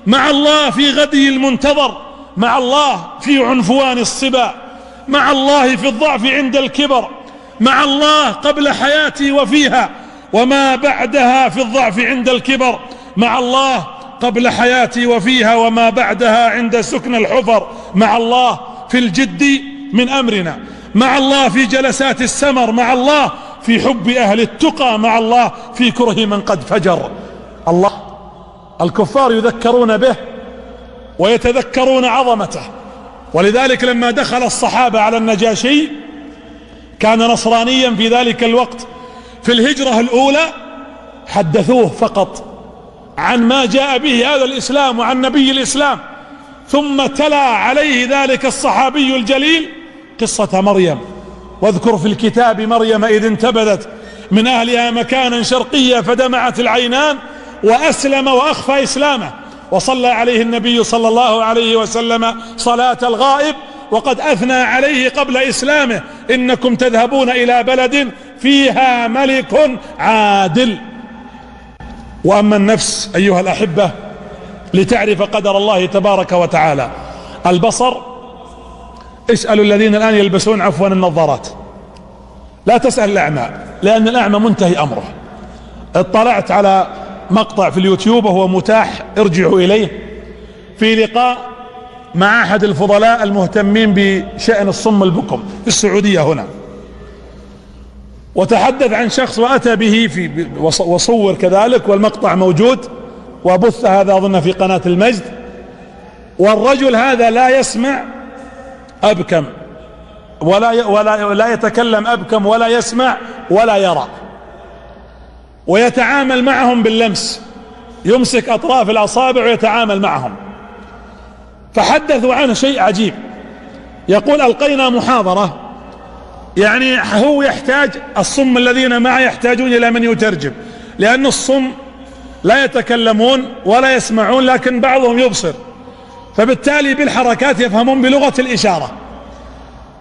مع الله في غدي المنتظر، مع الله في عنفوان الصبا، مع الله في الضعف عند الكبر، مع الله قبل حياتي وفيها وما بعدها في الضعف عند الكبر، مع الله قبل حياتي وفيها وما بعدها عند سكن الحفر، مع الله في الجد من أمرنا، مع الله في جلسات السمر، مع الله في حب أهل التقى، مع الله في كره من قد فجر. الله الكفار يذكرون به ويتذكرون عظمته، ولذلك لما دخل الصحابة على النجاشي كان نصرانيا في ذلك الوقت في الهجرة الأولى، حدثوه فقط عن ما جاء به هذا الإسلام وعن نبي الإسلام، ثم تلا عليه ذلك الصحابي الجليل قصة مريم: واذكر في الكتاب مريم إذ انتبذت من أهلها مكانا شرقيا فدمعت العينان وأسلم وأخفى إسلامه، وصلى عليه النبي صلى الله عليه وسلم صلاة الغائب وقد أثنى عليه قبل إسلامه: إنكم تذهبون إلى بلد فيها ملك عادل. وأما النفس أيها الأحبة لتعرف قدر الله تبارك وتعالى، البصر، اسألوا الذين الآن يلبسون عفوا النظارات، لا تسأل الأعمى، لأن الأعمى منتهي أمره. اطلعت على مقطع في اليوتيوب وهو متاح، ارجعوا إليه، في لقاء مع أحد الفضلاء المهتمين بشأن الصم البكم في السعودية هنا، وتحدث عن شخص وأتى به وصور كذلك، والمقطع موجود وبث هذا أظن في قناة المجد. والرجل هذا لا يسمع أبكم ولا يتكلم أبكم ولا يسمع ولا يرى، ويتعامل معهم باللمس، يمسك أطراف الأصابع ويتعامل معهم. فحدثوا عنه شيء عجيب، يقول: ألقينا محاضرة، يعني هو يحتاج، الصم الذين معه يحتاجون إلى من يترجم، لأن الصم لا يتكلمون ولا يسمعون، لكن بعضهم يبصر، فبالتالي بالحركات يفهمون بلغة الإشارة.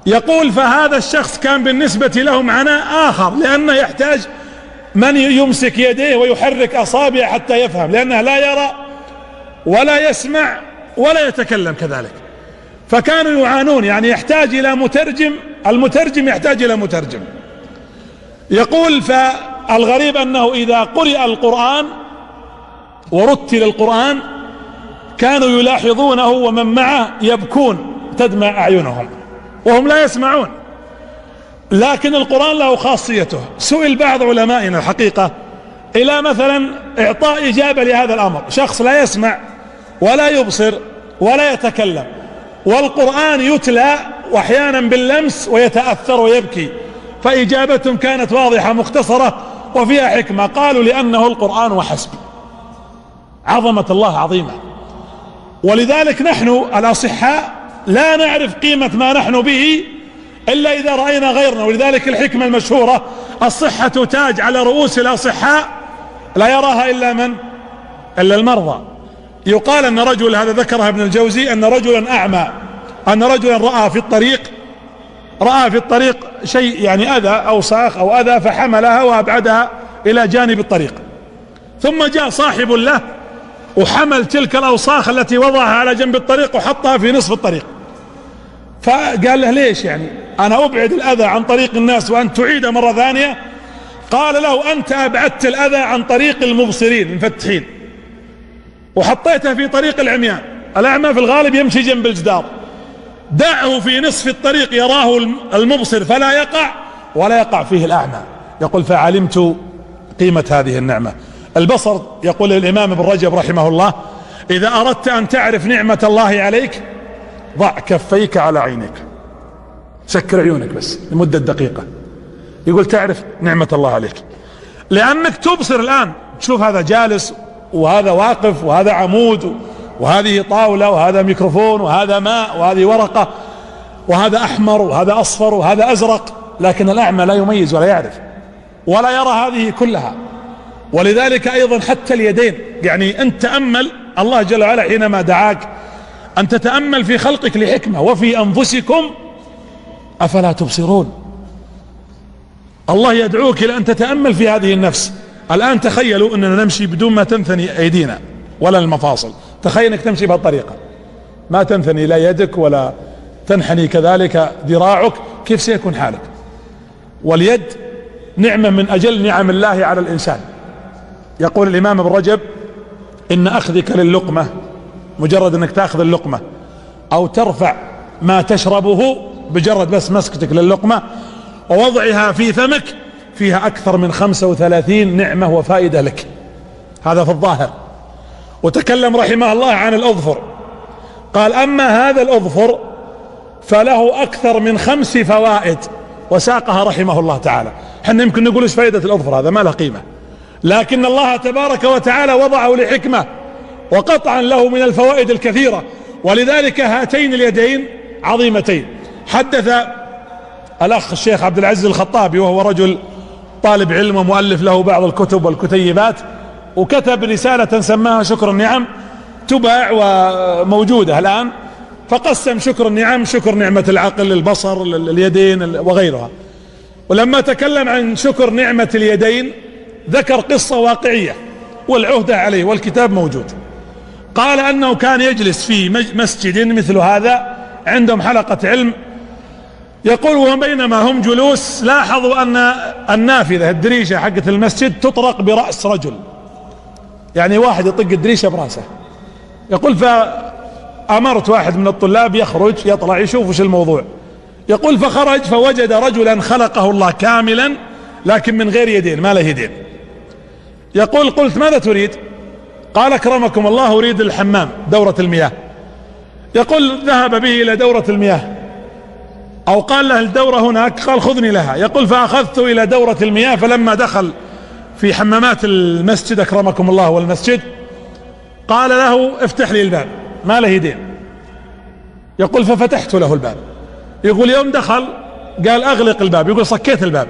يقول: فهذا الشخص كان بالنسبة لهم عناء آخر، لأنه يحتاج من يمسك يديه ويحرك أصابعه حتى يفهم، لأنه لا يرى ولا يسمع ولا يتكلم كذلك. فكانوا يعانون، يعني يحتاج إلى مترجم، المترجم يحتاج إلى مترجم. يقول: فالغريب أنه إذا قرئ القرآن ورتل القرآن كانوا يلاحظونه ومن معه يبكون، تدمع أعينهم وهم لا يسمعون، لكن القرآن له خاصيته. سئل بعض علمائنا الحقيقة إلى مثلا إعطاء إجابة لهذا الأمر، شخص لا يسمع ولا يبصر ولا يتكلم، والقرآن يتلى وأحيانا باللمس ويتأثر ويبكي، فإجابتهم كانت واضحة مختصرة وفيها حكمة. قالوا: لأنه القرآن وحسب. عظمة الله عظيمة. ولذلك نحن الأصحاء لا نعرف قيمة ما نحن به إلا إذا رأينا غيرنا. ولذلك الحكمة المشهورة: الصحة تاج على رؤوس الأصحاء لا يراها إلا من؟ إلا المرضى. يقال أن رجل، هذا ذكره ابن الجوزي، أن رجلا أعمى، أن رجلا رأى في الطريق شيء يعني أذى أو صاخ أو أذى، فحملها وأبعدها إلى جانب الطريق، ثم جاء صاحب له وحمل تلك الأوساخ التي وضعها على جنب الطريق وحطها في نصف الطريق. فقال له: ليش يعني أنا أبعد الأذى عن طريق الناس وأن تعيد مرة ثانية؟ قال له: أنت أبعدت الأذى عن طريق المبصرين المفتحين وحطيته في طريق العميان. الأعمى في الغالب يمشي جنب الجدار، دعه في نصف الطريق يراه المبصر فلا يقع ولا يقع فيه الأعمى. يقول: فعلمت قيمة هذه النعمة. البصر، يقول الإمام ابن رجب رحمه الله: إذا أردت أن تعرف نعمة الله عليك ضع كفيك على عينيك، سكر عيونك بس لمدة دقيقة، يقول تعرف نعمة الله عليك، لأنك تبصر الآن، تشوف هذا جالس وهذا واقف وهذا عمود وهذه طاولة وهذا ميكروفون وهذا ماء وهذه ورقة وهذا أحمر وهذا أصفر وهذا أزرق، لكن الأعمى لا يميز ولا يعرف ولا يرى هذه كلها. ولذلك أيضا حتى اليدين، يعني أنت تأمل الله جل وعلا حينما دعاك أن تتأمل في خلقك لحكمة: وفي أنفسكم أفلا تبصرون. الله يدعوك إلى أن تتأمل في هذه النفس. الآن تخيلوا أننا نمشي بدون ما تنثني أيدينا ولا المفاصل، تخيل أنك تمشي بهالطريقة، ما تنثني لا يدك ولا تنحني كذلك ذراعك، كيف سيكون حالك؟ واليد نعمة من أجل نعم الله على الإنسان. يقول الإمام ابن رجب: إن أخذك للقمة، مجرد أنك تأخذ اللقمة أو ترفع ما تشربه، بجرد بس مسكتك للقمة ووضعها في فمك، فيها أكثر من 35 نعمة وفائدة لك. هذا في الظاهر. وتكلم رحمه الله عن الأظفر، قال: أما هذا الأظفر فله أكثر من 5 فوائد وساقها رحمه الله تعالى. حنا يمكن نقول ايش فائدة الأظفر، هذا ما له قيمة، لكن الله تبارك وتعالى وضعه لحكمة وقطعا له من الفوائد الكثيرة، ولذلك هاتين اليدين عظيمتين. حدث الأخ الشيخ عبد العزيز الخطابي، وهو رجل طالب علم ومؤلف له بعض الكتب والكتيبات، وكتب رسالة سماها شكر النعم، تباع وموجودة الآن. فقسم شكر النعم: شكر نعمة العقل، البصر، اليدين وغيرها. ولما تكلم عن شكر نعمة اليدين ذكر قصة واقعية والعهدة عليه والكتاب موجود. قال أنه كان يجلس في مسجد مثل هذا عندهم حلقة علم، يقول وبينما هم جلوس لاحظوا أن النافذة الدريشة حقة المسجد تطرق برأس رجل، يعني واحد يطق الدريشة برأسه. يقول فأمرت واحد من الطلاب يخرج يطلع يشوف وش الموضوع. يقول فخرج فوجد رجلا خلقه الله كاملا لكن من غير يدين، ما له يدين. يقول قلت ماذا تريد؟ قال أكرمكم الله أريد الحمام، دورة المياه. يقول ذهب به إلى دورة المياه، أو قال له الدورة هناك، قال خذني لها. يقول فأخذته إلى دورة المياه، فلما دخل في حمامات المسجد أكرمكم الله والمسجد قال له افتح لي الباب، ما له يدين. يقول ففتحت له الباب. يقول يوم دخل قال أغلق الباب، يقول صكيت الباب،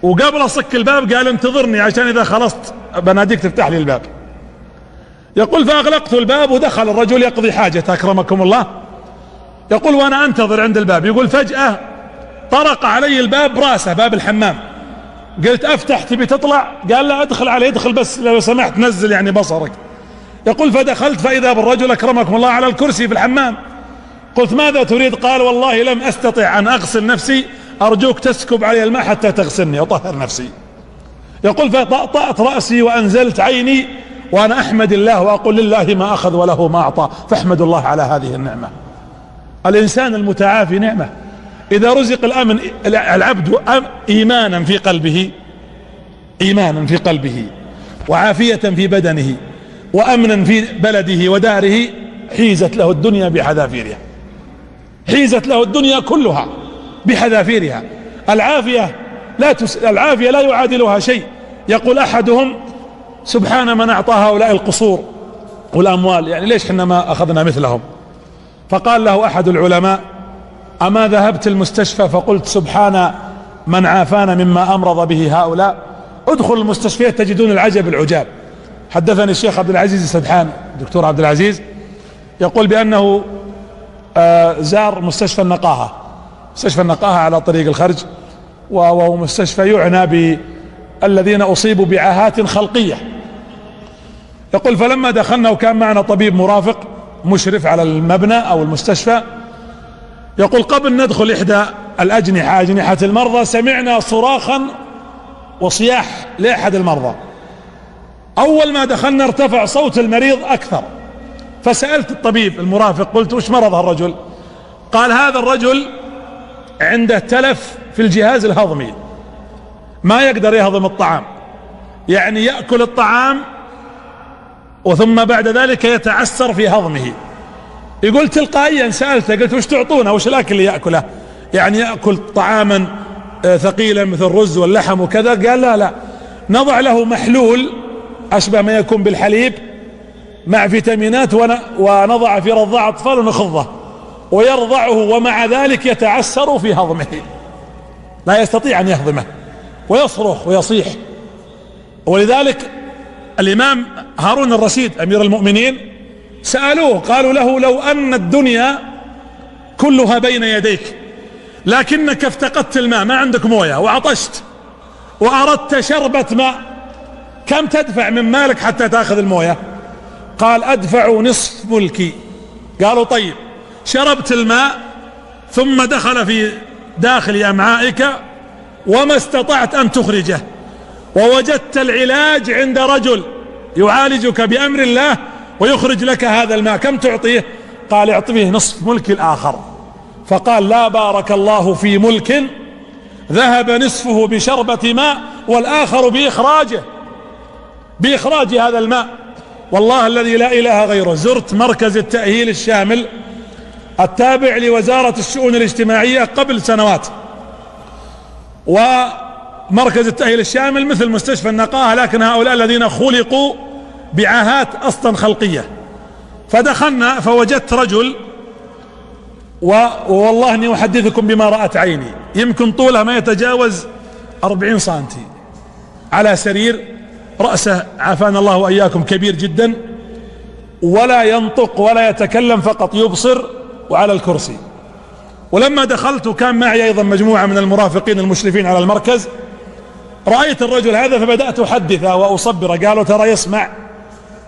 وقبل أصك الباب قال انتظرني عشان إذا خلصت بناديك تفتح لي الباب. يقول فأغلقت الباب ودخل الرجل يقضي حاجته أكرمكم الله. يقول وأنا أنتظر عند الباب، يقول فجأة طرق علي الباب براسه، باب الحمام. قلت أفتح تبي تطلع؟ قال لا ادخل عليه، ادخل بس لو سمحت نزل يعني بصرك. يقول فدخلت فإذا بالرجل أكرمكم الله على الكرسي في الحمام. قلت ماذا تريد؟ قال والله لم أستطع أن أغسل نفسي، أرجوك تسكب علي الماء حتى تغسلني وطهر نفسي. يقول فطأطأت رأسي وأنزلت عيني وأنا أحمد الله وأقول لله ما أخذ وله ما أعطى، فاحمد الله على هذه النعمة. الإنسان المتعافي نعمة. إذا رزق الأمن العبد إيمانا في قلبه، إيمانا في قلبه وعافية في بدنه وأمنا في بلده وداره، حيزت له الدنيا بحذافيرها، حيزت له الدنيا كلها بحذافيرها. العافية لا يعادلها شيء. يقول أحدهم سبحان من أعطى هؤلاء القصور والأموال، يعني ليش حنا ما أخذنا مثلهم؟ فقال له أحد العلماء أما ذهبت المستشفى فقلت سبحان من عافانا مما أمرض به هؤلاء؟ ادخل المستشفيات تجدون العجب العجاب. حدثني الشيخ عبد العزيز السدحان، دكتور عبد العزيز، يقول بأنه زار مستشفى النقاهة، مستشفى النقاهة على طريق الخرج، وهو مستشفى يعنى بالذين أصيبوا بعاهات خلقية. يقول فلما دخلنا وكان معنا طبيب مرافق مشرف على المبنى أو المستشفى، يقول قبل ندخل إحدى الأجنحة، أجنحة المرضى، سمعنا صراخا وصياح لأحد المرضى. أول ما دخلنا ارتفع صوت المريض أكثر، فسألت الطبيب المرافق قلت وش مرض هالرجل؟ قال هذا الرجل عنده تلف في الجهاز الهضمي، ما يقدر يهضم الطعام، يعني يأكل الطعام وثم بعد ذلك يتعسر في هضمه. يقول تلقائيا سألته قلت وش تعطونه، وش الأكل اللي يأكله؟ يعني يأكل طعاما ثقيلا مثل الرز واللحم وكذا؟ قال لا نضع له محلول أشبه ما يكون بالحليب مع فيتامينات ونضع في رضاع أطفال ونخضه ويرضعه، ومع ذلك يتعسر في هضمه، لا يستطيع أن يهضمه ويصرخ ويصيح. ولذلك الإمام هارون الرشيد أمير المؤمنين سألوه قالوا له لو أن الدنيا كلها بين يديك لكنك افتقدت الماء، ما عندك موية وعطشت وأردت شربة ماء، كم تدفع من مالك حتى تأخذ الموية؟ قال أدفع نصف ملكي. قالوا طيب، شربت الماء ثم دخل في داخل أمعائك وما استطعت أن تخرجه، ووجدت العلاج عند رجل يعالجك بأمر الله ويخرج لك هذا الماء، كم تعطيه؟ قال اعطيه نصف ملك الآخر. فقال لا بارك الله في ملك ذهب نصفه بشربة ماء والآخر بإخراج هذا الماء. والله الذي لا إله غيره، زرت مركز التأهيل الشامل التابع لوزارة الشؤون الاجتماعية قبل سنوات، ومركز التأهيل الشامل مثل مستشفى النقاهة، لكن هؤلاء الذين خلقوا بعاهات أصلا خلقية. فدخلنا فوجدت رجل، والله اني احدثكم بما رأت عيني، يمكن طولها ما يتجاوز 40 سنتي، على سرير، رأسه عافانا الله وإياكم كبير جدا، ولا ينطق ولا يتكلم، فقط يبصر، وعلى الكرسي. ولما دخلت وكان معي أيضا مجموعة من المرافقين المشرفين على المركز، رأيت الرجل هذا فبدأت أحدثه وأصبره. قالوا ترى يسمع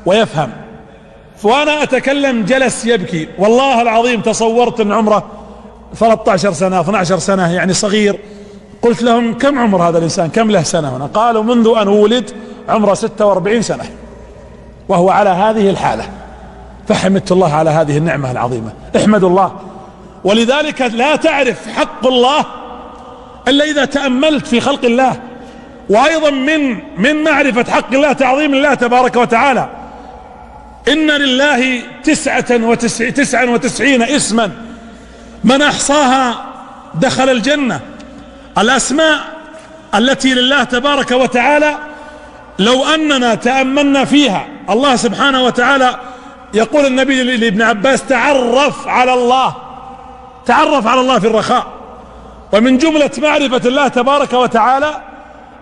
ويفهم. وأنا أتكلم جلس يبكي. والله العظيم تصورت أن عمره 13 سنة 12 سنة، يعني صغير. قلت لهم كم عمر هذا الإنسان، كم له سنة هنا؟ قالوا منذ أن ولد عمره 46 سنة وهو على هذه الحالة. فحمدت الله على هذه النعمة العظيمة. احمدوا الله. ولذلك لا تعرف حق الله إلا إذا تأملت في خلق الله. وأيضا من معرفة حق الله تعظيم الله تبارك وتعالى. إن لله 99 اسما من أحصاها دخل الجنة. الأسماء التي لله تبارك وتعالى لو أننا تأملنا فيها، الله سبحانه وتعالى يقول النبي لابن عباس تعرف على الله، تعرف على الله في الرخاء. ومن جملة معرفة الله تبارك وتعالى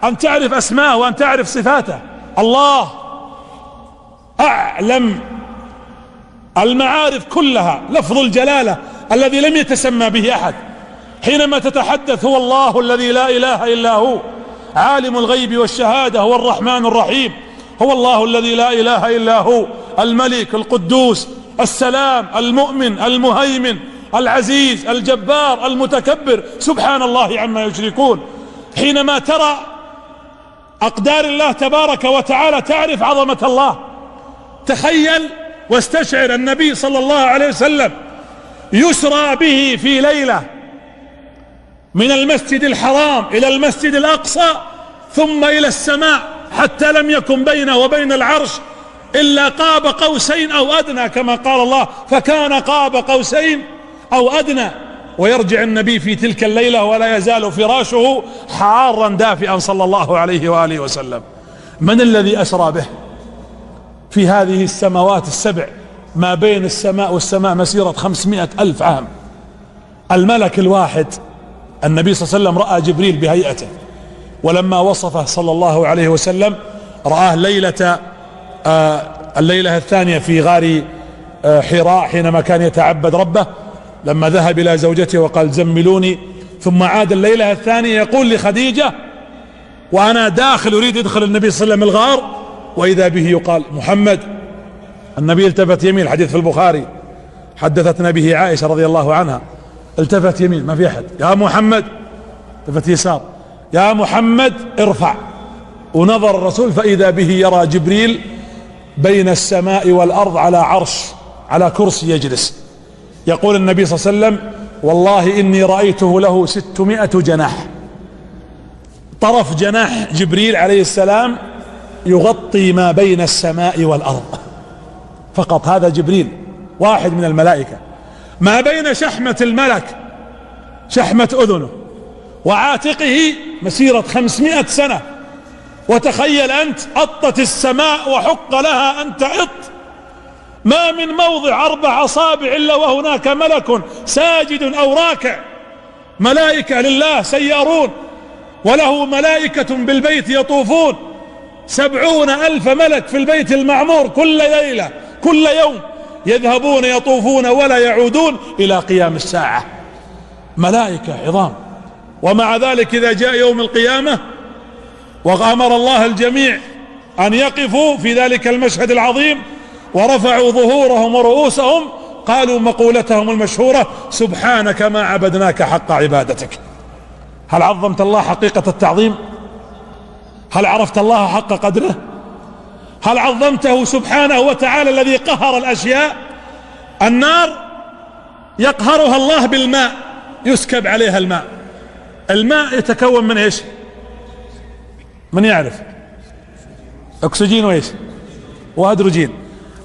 أن تعرف أسماءه وأن تعرف صفاته. الله أعلم المعارف كلها، لفظ الجلالة الذي لم يتسمى به أحد. حينما تتحدث هو الله الذي لا إله إلا هو عالم الغيب والشهادة، هو الرحمن الرحيم، هو الله الذي لا إله إلا هو الملك القدوس السلام المؤمن المهيمن العزيز الجبار المتكبر، سبحان الله عما يشركون. حينما ترى أقدار الله تبارك وتعالى تعرف عظمة الله. تخيل واستشعر النبي صلى الله عليه وسلم يسرى به في ليلة من المسجد الحرام إلى المسجد الأقصى ثم إلى السماء، حتى لم يكن بينه وبين العرش إلا قاب قوسين أو أدنى، كما قال الله فكان قاب قوسين أو أدنى. ويرجع النبي في تلك الليلة ولا يزال فراشه حارا دافئا صلى الله عليه وآله وسلم. من الذي أسرى به في هذه السماوات السبع؟ ما بين السماء والسماء مسيرة 500,000 عام. الملك الواحد النبي صلى الله عليه وسلم رأى جبريل بهيئته، ولما وصفه صلى الله عليه وسلم رآه الليلة الثانية في غار حراء حينما كان يتعبد ربه، لما ذهب إلى زوجته وقال زملوني، ثم عاد الليلة الثانية يقول لخديجة وأنا داخل أريد يدخل النبي صلى الله عليه وسلم الغار، وإذا به يقال محمد. النبي التفت يمين، الحديث في البخاري، حدثتنا به عائشة رضي الله عنها، التفت يمين ما في أحد، يا محمد، التفت يسار، يا محمد ارفع. ونظر الرسول فإذا به يرى جبريل بين السماء والأرض على عرش، على كرسي يجلس. يقول النبي صلى الله عليه وسلم والله إني رأيته له 600 جناح. طرف جناح جبريل عليه السلام يغطي ما بين السماء والأرض فقط. هذا جبريل واحد من الملائكة. ما بين شحمة الملك، شحمة أذنه، وعاتقه مسيرة 500 سنة. وتخيل أنت أطت السماء وحق لها أن تعط، ما من موضع 4 أصابع إلا وهناك ملك ساجد أو راكع. ملائكة لله سيارون، وله ملائكة بالبيت يطوفون، 70,000 ملك في البيت المعمور كل ليلة كل يوم يذهبون يطوفون ولا يعودون إلى قيام الساعة. ملائكة عظام. ومع ذلك إذا جاء يوم القيامة وأمر الله الجميع أن يقفوا في ذلك المشهد العظيم ورفعوا ظهورهم ورؤوسهم، قالوا مقولتهم المشهورة سبحانك ما عبدناك حق عبادتك. هل عظمت الله حقيقة التعظيم؟ هل عرفت الله حق قدره؟ هل عظمته سبحانه وتعالى الذي قهر الأشياء؟ النار يقهرها الله بالماء، يسكب عليها الماء. الماء يتكون من ايش؟ من يعرف؟ اكسجين وايش؟ وهيدروجين.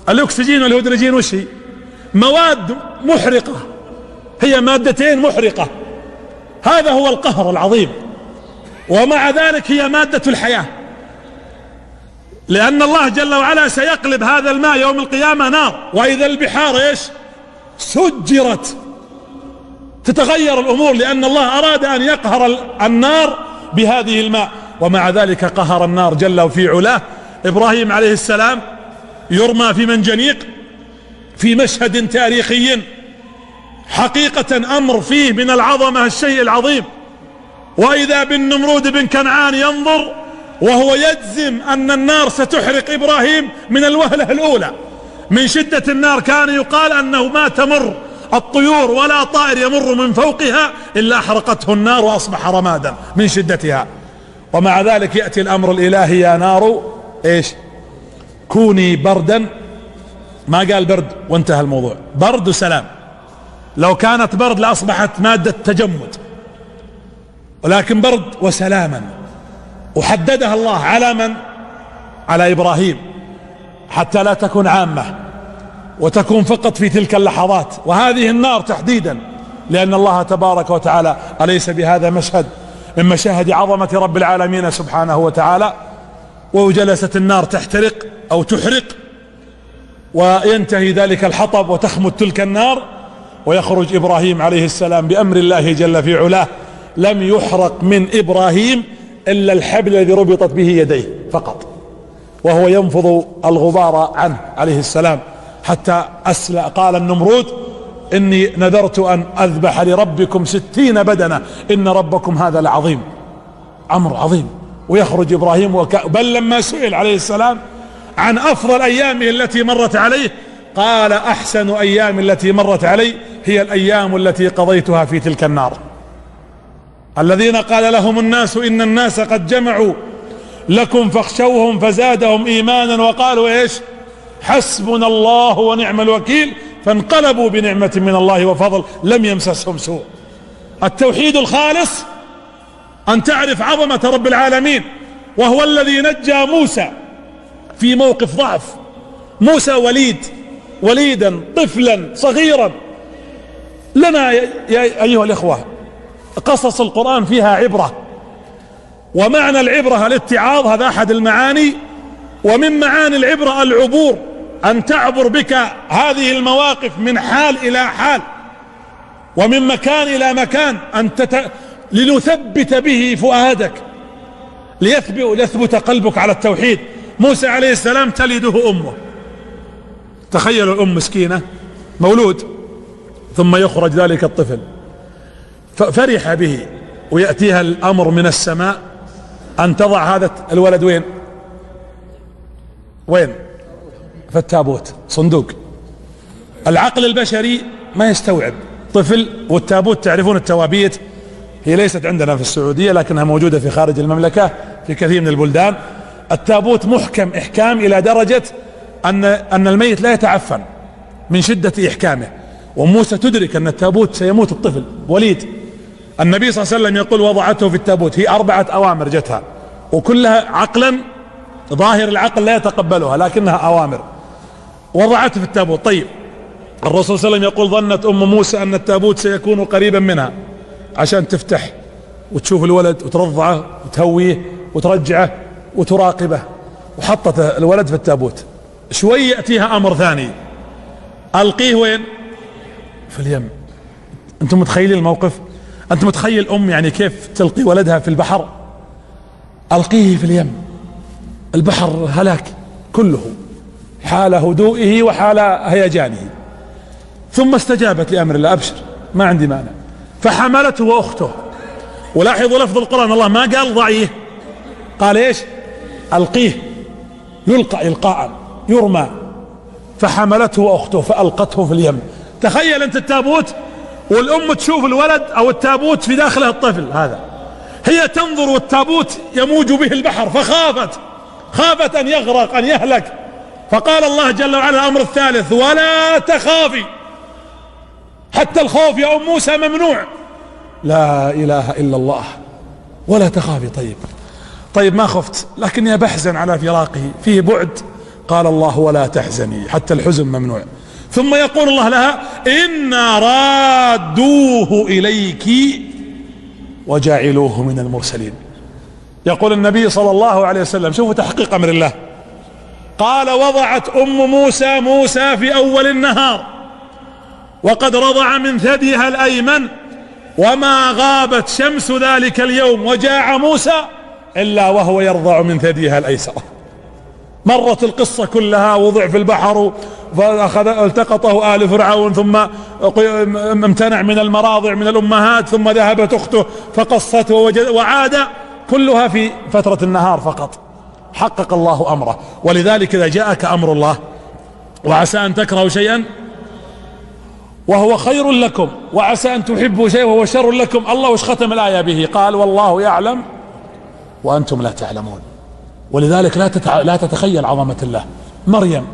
الاكسجين والهيدروجين وش هي؟ مواد محرقة هي مادتين محرقة. هذا هو القهر العظيم. ومع ذلك هي مادة الحياة، لأن الله جل وعلا سيقلب هذا الماء يوم القيامة نار، وإذا البحار ايش سجرت، تتغير الأمور، لأن الله أراد أن يقهر النار بهذه الماء. ومع ذلك قهر النار جل في علاه. إبراهيم عليه السلام يرمى في منجنيق في مشهد تاريخي حقيقة أمر فيه من العظمة الشيء العظيم. وإذا بالنمرود بن كنعان ينظر وهو يجزم أن النار ستحرق إبراهيم من الوهلة الأولى. من شدة النار كان يقال أنه ما تمر الطيور ولا طائر يمر من فوقها إلا أحرقته النار وأصبح رمادا من شدتها. ومع ذلك يأتي الأمر الإلهي: يا نار ايش كوني بردا. ما قال برد وانتهى الموضوع، برد وسلام. لو كانت برد لأصبحت مادة تجمد، ولكن برد وسلاما. وحددها الله على من؟ على إبراهيم، حتى لا تكون عامة وتكون فقط في تلك اللحظات. وهذه النار تحديدا، لأن الله تبارك وتعالى أليس بهذا مشهد من مشاهد عظمة رب العالمين سبحانه وتعالى؟ وجلست النار تحترق أو تحرق، وينتهي ذلك الحطب وتخمد تلك النار، ويخرج إبراهيم عليه السلام بأمر الله جل في علاه. لم يحرق من إبراهيم إلا الحبل الذي ربطت به يديه فقط، وهو ينفض الغبار عنه عليه السلام. حتى قال النمرود: إني نذرت أن أذبح لربكم 60 بدنة، إن ربكم هذا لعظيم. أمر عظيم. ويخرج إبراهيم بل لما سئل عليه السلام عن أفضل أيامه التي مرت عليه قال: أحسن أيام التي مرت علي هي الأيام التي قضيتها في تلك النار. الذين قال لهم الناس إن الناس قد جمعوا لكم فاخشوهم فزادهم إيمانا وقالوا ايش حسبنا الله ونعم الوكيل، فانقلبوا بنعمة من الله وفضل لم يمسسهم سوء. التوحيد الخالص أن تعرف عظمة رب العالمين، وهو الذي نجى موسى في موقف ضعف. موسى وليدا طفلا صغيرا. لنا يا أيها الإخوة قصص القرآن فيها عبرة، ومعنى العبرة الاتعاظ، هذا أحد المعاني. ومن معاني العبرة العبور، أن تعبر بك هذه المواقف من حال إلى حال ومن مكان إلى مكان، لنثبت به فؤادك، ليثبت قلبك على التوحيد. موسى عليه السلام تلده أمه. تخيلوا الأم مسكينة، مولود، ثم يخرج ذلك الطفل، فرح به، ويأتيها الأمر من السماء أن تضع هذا الولد وين؟ في التابوت، صندوق. العقل البشري ما يستوعب طفل. والتابوت تعرفون التوابيت هي ليست عندنا في السعودية، لكنها موجودة في خارج المملكة في كثير من البلدان. التابوت محكم إحكام إلى درجة أن الميت لا يتعفن من شدة إحكامه. وموسى تدرك أن التابوت سيموت الطفل وليد. النبي صلى الله عليه وسلم يقول: وضعته في التابوت. هي 4 أوامر جتها، وكلها عقلا، ظاهر العقل لا يتقبلها، لكنها أوامر. وضعته في التابوت. طيب، الرسول صلى الله عليه وسلم يقول: ظنت أم موسى أن التابوت سيكون قريبا منها، عشان تفتح وتشوف الولد وترضعه وتهويه وترجعه وتراقبه، وحطت الولد في التابوت. شوي يأتيها أمر ثاني: ألقيه وين؟ في اليم. أنتم متخيلين الموقف؟ أنت متخيل أم يعني كيف تلقي ولدها في البحر؟ ألقيه في اليم. البحر هلاك كله، حال هدوئه وحال هيجانه. ثم استجابت لأمر الله: أبشر، ما عندي مانع. فحملته وأخته. ولاحظوا لفظ القرآن، الله ما قال ضعيه، قال ايش؟ ألقيه، يلقى إلقاء، يرمى. فحملته وأخته فألقته في اليم. تخيل أنت التابوت والأم تشوف الولد أو التابوت في داخله الطفل هذا، هي تنظر والتابوت يموج به البحر، خافت أن يغرق، أن يهلك. فقال الله جل وعلا الأمر الثالث: ولا تخافي. حتى الخوف يا أم موسى ممنوع. لا إله إلا الله. ولا تخافي. طيب ما خفت، لكني بحزن على فراقه، فيه بعد. قال الله: ولا تحزني. حتى الحزن ممنوع. ثم يقول الله لها إنا رادوه إليك وجعلوه من المرسلين. يقول النبي صلى الله عليه وسلم، شوفوا تحقيق أمر الله، قال وضعت موسى في أول النهار وقد رضع من ثديها الأيمن وما غابت شمس ذلك اليوم وجاع موسى إلا وهو يرضع من ثديها الأيسر. مرت القصة كلها، وضع في البحر فالتقطه آل فرعون، ثم امتنع من المراضع من الأمهات، ثم ذهبت أخته فقصته وعاد، كلها في فترة النهار فقط. حقق الله أمره. ولذلك إذا جاءك أمر الله وعسى أن تكرهوا شيئا وهو خير لكم وعسى أن تحبوا شيئا وهو شر لكم، الله وش ختم الآية به؟ قال والله يعلم وأنتم لا تعلمون. ولذلك لا تتخيل عظمة الله. مريم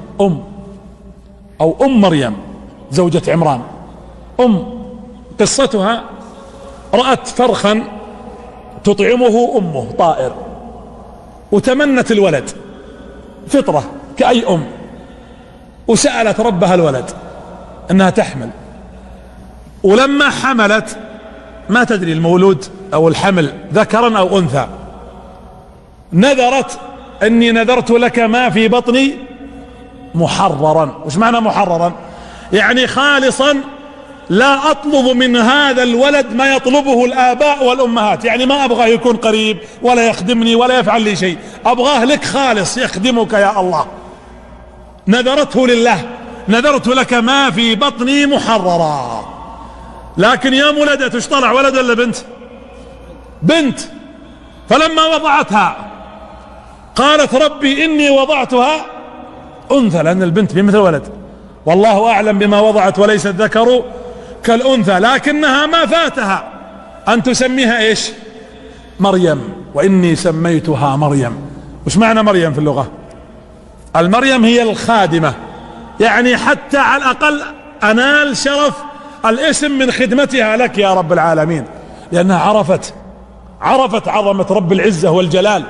أم مريم زوجة عمران، قصتها رأت فرخا تطعمه أمه طائر وتمنت الولد، فطرة كأي وسألت ربها الولد أنها تحمل، ولما حملت ما تدري المولود أو الحمل ذكرا أو أنثى، نذرت أني نذرت لك ما في بطني محررا. وش معنى محررا؟ يعني خالصا، لا أطلب من هذا الولد ما يطلبه الآباء والأمهات، يعني ما أبغاه يكون قريب ولا يخدمني ولا يفعل لي شيء، أبغاه لك خالص يخدمك يا الله. نذرته لله، نذرت لك ما في بطني محررا. لكن يوم ولدت ايش طلع، ولد ولا بنت؟ بنت. فلما وضعتها قالت ربي إني وضعتها أنثى، لأن البنت بمثل ولد، والله أعلم بما وضعت وليس الذكر كالأنثى، لكنها ما فاتها أن تسميها إيش؟ مريم. وإني سميتها مريم. وش معنى مريم في اللغة؟ المريم هي الخادمة، يعني حتى على الأقل أنال شرف الاسم من خدمتها لك يا رب العالمين، لأنها عرفت عظمة رب العزة والجلال،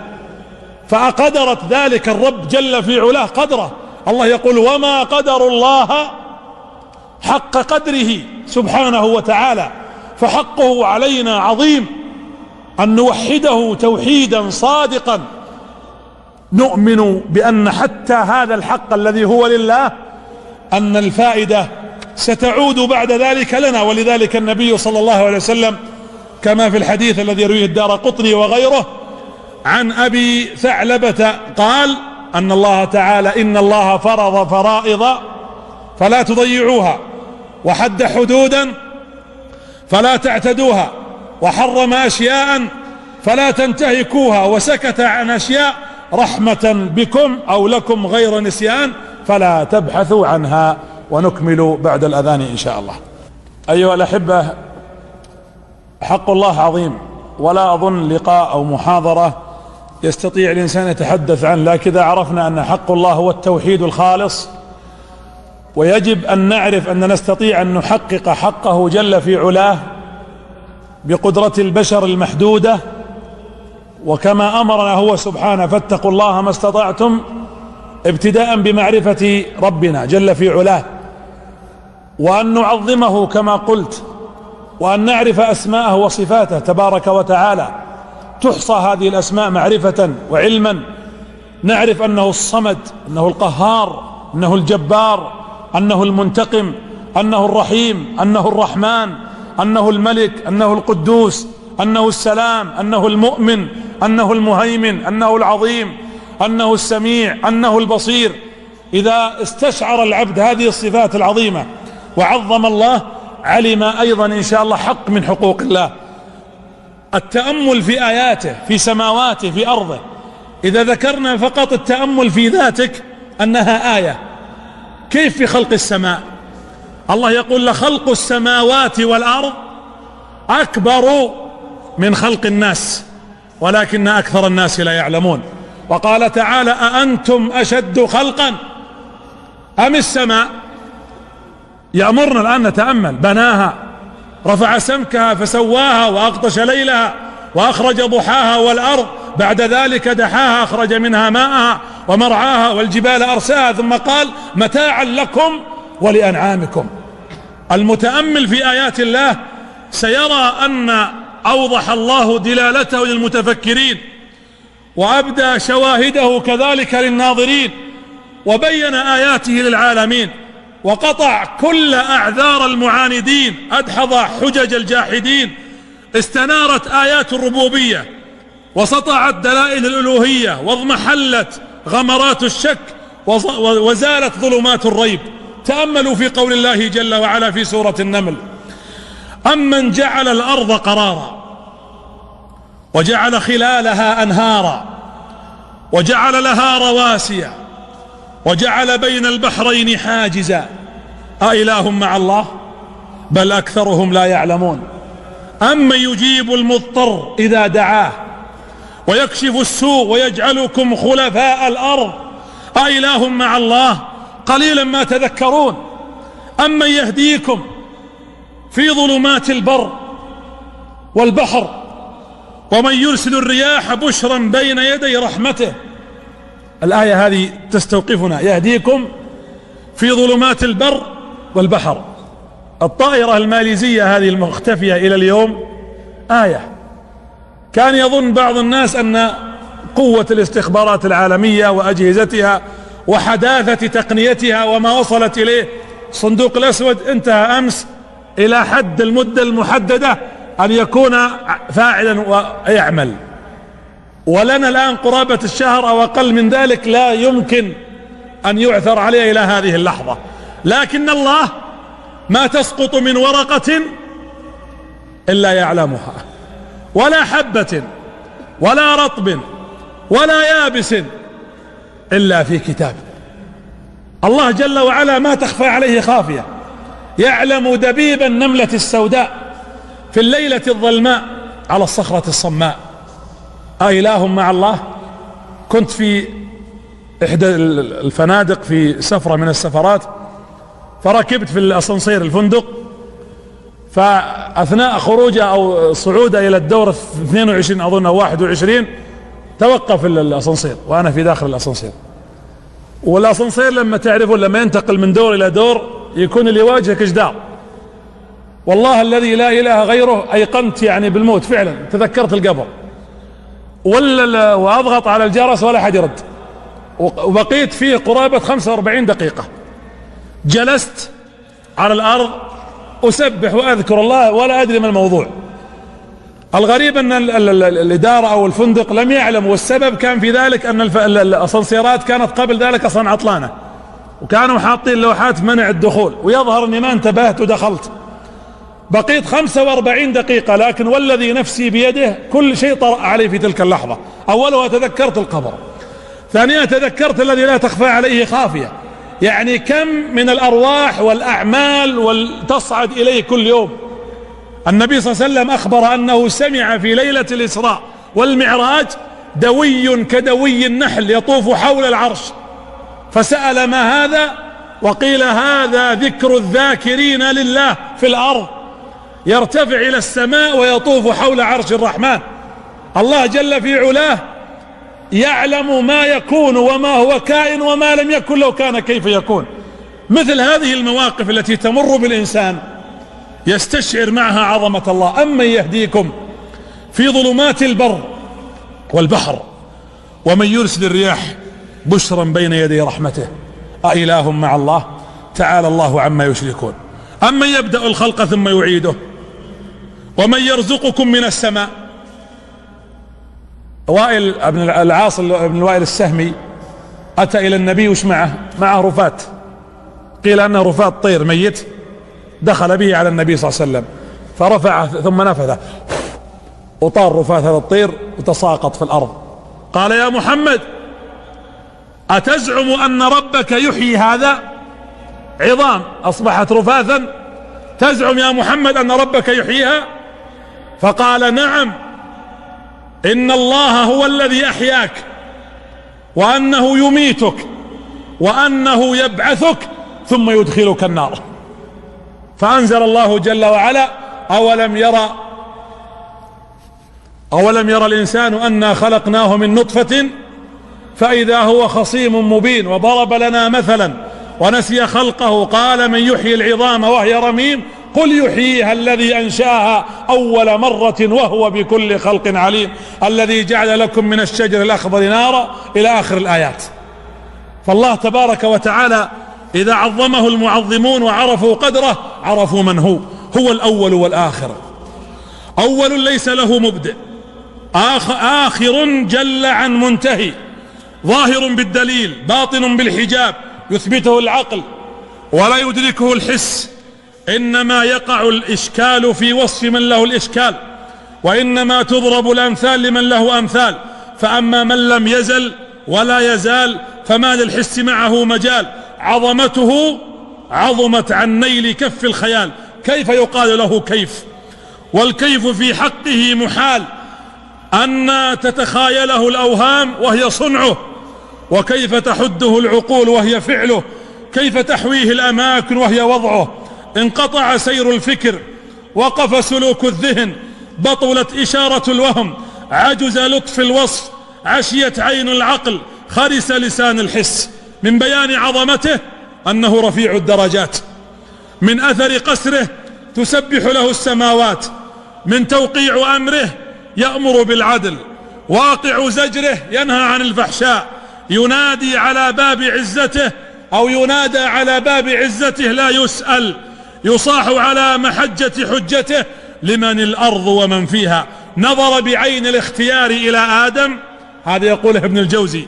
فأقدرت ذلك الرب جل في علاه قدره. الله يقول وما قدر الله حق قدره سبحانه وتعالى، فحقه علينا عظيم أن نوحده توحيدا صادقا، نؤمن بأن حتى هذا الحق الذي هو لله أن الفائدة ستعود بعد ذلك لنا. ولذلك النبي صلى الله عليه وسلم كما في الحديث الذي يرويه الدارقطني وغيره عن أبي ثعلبة قال أن الله تعالى إن الله فرض فرائض فلا تضيعوها، وحد حدودا فلا تعتدوها، وحرم أشياء فلا تنتهكوها، وسكت عن أشياء رحمة بكم أو لكم غير نسيان فلا تبحثوا عنها. ونكمل بعد الأذان إن شاء الله. أيها الأحبة، حق الله عظيم، ولا أظن لقاء أو محاضرة يستطيع الإنسان يتحدث عنه، لكن إذا عرفنا أن حق الله هو التوحيد الخالص، ويجب أن نعرف أن نستطيع أن نحقق حقه جل في علاه بقدرة البشر المحدودة، وكما أمرنا هو سبحانه فاتقوا الله ما استطعتم، ابتداء بمعرفة ربنا جل في علاه، وأن نعظمه كما قلت، وأن نعرف أسماءه وصفاته تبارك وتعالى. تحصى هذه الأسماء معرفة وعلما، نعرف أنه الصمد، أنه القهار، أنه الجبار، أنه المنتقم، أنه الرحيم، أنه الرحمن، أنه الملك، أنه القدوس، أنه السلام، أنه المؤمن، أنه المهيمن، أنه العظيم، أنه السميع، أنه البصير. إذا استشعر العبد هذه الصفات العظيمة وعظم الله، علم أيضا إن شاء الله حق من حقوق الله. التأمل في آياته، في سماواته، في أرضه. إذا ذكرنا فقط التأمل في ذاتك أنها آية، كيف في خلق السماء؟ الله يقول لخلق السماوات والأرض أكبر من خلق الناس ولكن أكثر الناس لا يعلمون. وقال تعالى أأنتم أشد خلقا أم السماء؟ يأمرنا الآن نتأمل. بناها، رفع سمكها فسواها وأغطش ليلها وأخرج ضحاها، والأرض بعد ذلك دحاها أخرج منها ماءها ومرعاها، والجبال أرساها، ثم قال متاعا لكم ولأنعامكم. المتأمل في آيات الله سيرى أن أوضح الله دلالته للمتفكرين، وأبدى شواهده كذلك للناظرين، وبين آياته للعالمين، وقطع كل أعذار المعاندين، أدحض حجج الجاحدين. استنارت آيات الربوبية، وسطعت دلائل الألوهية، واضمحلت غمرات الشك، وزالت ظلمات الريب. تأملوا في قول الله جل وعلا في سورة النمل: أمن جعل الأرض قرارا وجعل خلالها أنهارا وجعل لها رواسي وجعل بين البحرين حاجزا أإله مع الله بل أكثرهم لا يعلمون. أمن يجيب المضطر إذا دعاه ويكشف السوء ويجعلكم خلفاء الأرض أإله مع الله قليلا ما تذكرون. أمن يهديكم في ظلمات البر والبحر ومن يرسل الرياح بشرا بين يدي رحمته. الآية هذه تستوقفنا: يهديكم في ظلمات البر والبحر. الطائرة الماليزية هذه المختفية إلى اليوم آية. كان يظن بعض الناس أن قوة الاستخبارات العالمية وأجهزتها وحداثة تقنيتها وما وصلت إليه الصندوق الأسود انتهى أمس إلى حد المدة المحددة أن يكون فاعلا ويعمل، ولنا الآن قرابة الشهر أو أقل من ذلك لا يمكن أن يعثر عليه إلى هذه اللحظة. لكن الله ما تسقط من ورقة إلا يعلمها، ولا حبة ولا رطب ولا يابس إلا في كتاب. الله جل وعلا ما تخفى عليه خافية، يعلم دبيب النملة السوداء في الليلة الظلماء على الصخرة الصماء. أإله مع الله. كنت في إحدى الفنادق في سفرة من السفرات، فركبت في الأسانسير الفندق، فأثناء خروجه أو صعوده إلى الدور 22 أظن أو 21 توقف الأسانسير وأنا في داخل الأسانسير. والأسانسير لما تعرفون لما ينتقل من دور إلى دور يكون اللي يواجهك جدار. والله الذي لا إله غيره أيقنت يعني بالموت فعلا، تذكرت القبر وأضغط على الجرس ولا حد يرد. وبقيت فيه قرابة 45 دقيقة جلست على الأرض أسبح وأذكر الله ولا أدري ما الموضوع. الغريب أن الإدارة أو الفندق لم يعلم، والسبب كان في ذلك أن الأسانسيرات كانت قبل ذلك أصلا عطلانة، وكانوا حاطين لوحات منع الدخول، ويظهر أني ما انتبهت ودخلت. بقيت 45 دقيقة، لكن والذي نفسي بيده كل شيء طرأ علي في تلك اللحظة. أولها تذكرت القبر، ثانيا تذكرت الذي لا تخفى عليه خافية. يعني كم من الأرواح والأعمال تصعد إليه كل يوم. النبي صلى الله عليه وسلم أخبر أنه سمع في ليلة الإسراء والمعراج دوي كدوي النحل يطوف حول العرش، فسأل ما هذا؟ وقيل هذا ذكر الذاكرين لله في الأرض، يرتفع إلى السماء ويطوف حول عرش الرحمن. الله جل في علاه يعلم ما يكون وما هو كائن وما لم يكن لو كان كيف يكون. مثل هذه المواقف التي تمر بالإنسان يستشعر معها عظمة الله. أمن يهديكم في ظلمات البر والبحر ومن يرسل الرياح بشرا بين يدي رحمته أإله مع الله تعالى الله عما يشركون. أمن يبدأ الخلق ثم يعيده ومن يرزقكم من السماء. وائل بن العاص بن وائل السهمي أتى إلى النبي وش معه رفات، قيل أنه رفات طير ميت، دخل به على النبي صلى الله عليه وسلم فرفعه ثم نفذه وطار رفات هذا الطير وتساقط في الأرض. قال يا محمد أتزعم أن ربك يحيي هذا؟ عظام أصبحت رفاثا، تزعم يا محمد أن ربك يحييها؟ فقال نعم، إن الله هو الذي أحياك وأنه يميتك وأنه يبعثك ثم يدخلك النار. فأنزل الله جل وعلا أولم يرى الإنسان أنا خلقناه من نطفة فإذا هو خصيم مبين، وضرب لنا مثلا ونسي خلقه قال من يحيي العظام وهي رميم قل يحييها الذي أنشأها أول مرة وهو بكل خلق عليم الذي جعل لكم من الشجر الأخضر نارا إلى آخر الآيات. فالله تبارك وتعالى إذا عظمه المعظمون وعرفوا قدره عرفوا من هو الأول والآخر. أول ليس له مبدئ، آخر جل عن منتهي، ظاهر بالدليل باطن بالحجاب يثبته العقل ولا يدركه الحس. إنما يقع الإشكال في وصف من له الإشكال، وإنما تضرب الأمثال لمن له أمثال. فأما من لم يزل ولا يزال فما للحس معه مجال. عظمته عظمت عن نيل كف الخيال. كيف يقال له كيف؟ والكيف في حقه محال أن تتخايله الأوهام وهي صنعه، وكيف تحده العقول وهي فعله، كيف تحويه الأماكن وهي وضعه. انقطع سير الفكر، وقف سلوك الذهن، بطلت إشارة الوهم، عجز لطف الوصف، عشيت عين العقل، خرس لسان الحس. من بيان عظمته أنه رفيع الدرجات، من أثر قسره تسبح له السماوات، من توقيع أمره يأمر بالعدل، واقع زجره ينهى عن الفحشاء، ينادي على باب عزته أو ينادى على باب عزته لا يسأل، يصاح على محجة حجته لمن الأرض ومن فيها. نظر بعين الاختيار إلى آدم، هذا يقوله ابن الجوزي،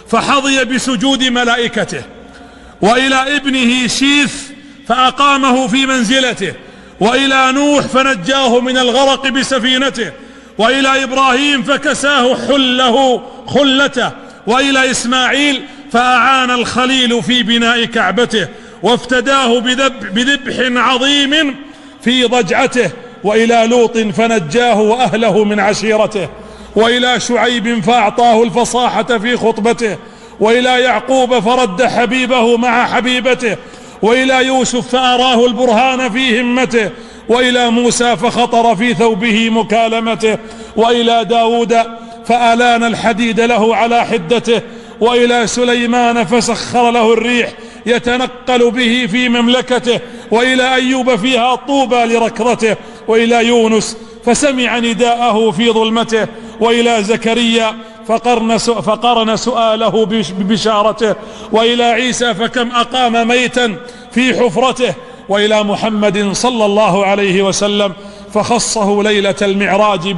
فحظي بسجود ملائكته، وإلى ابنه شيث فأقامه في منزلته، وإلى نوح فنجاه من الغرق بسفينته، وإلى إبراهيم فكساه خلته، وإلى إسماعيل فأعان الخليل في بناء كعبته، وافتداه بذبح عظيم في ضجعته، وإلى لوط فنجاه وأهله من عشيرته، وإلى شعيب فأعطاه الفصاحة في خطبته، وإلى يعقوب فرد حبيبه مع حبيبته، وإلى يوسف فأراه البرهان في همته، وإلى موسى فخطر في ثوبه مكالمته، وإلى داود فألان الحديد له على حدته، وإلى سليمان فسخر له الريح يتنقل به في مملكته، وإلى أيوب فيها طوبى لركضته، وإلى يونس فسمع نداءه في ظلمته، وإلى زكريا فقرن سؤاله ببشارته، وإلى عيسى فكم أقام ميتا في حفرته، وإلى محمد صلى الله عليه وسلم فخصه ليلة المعراج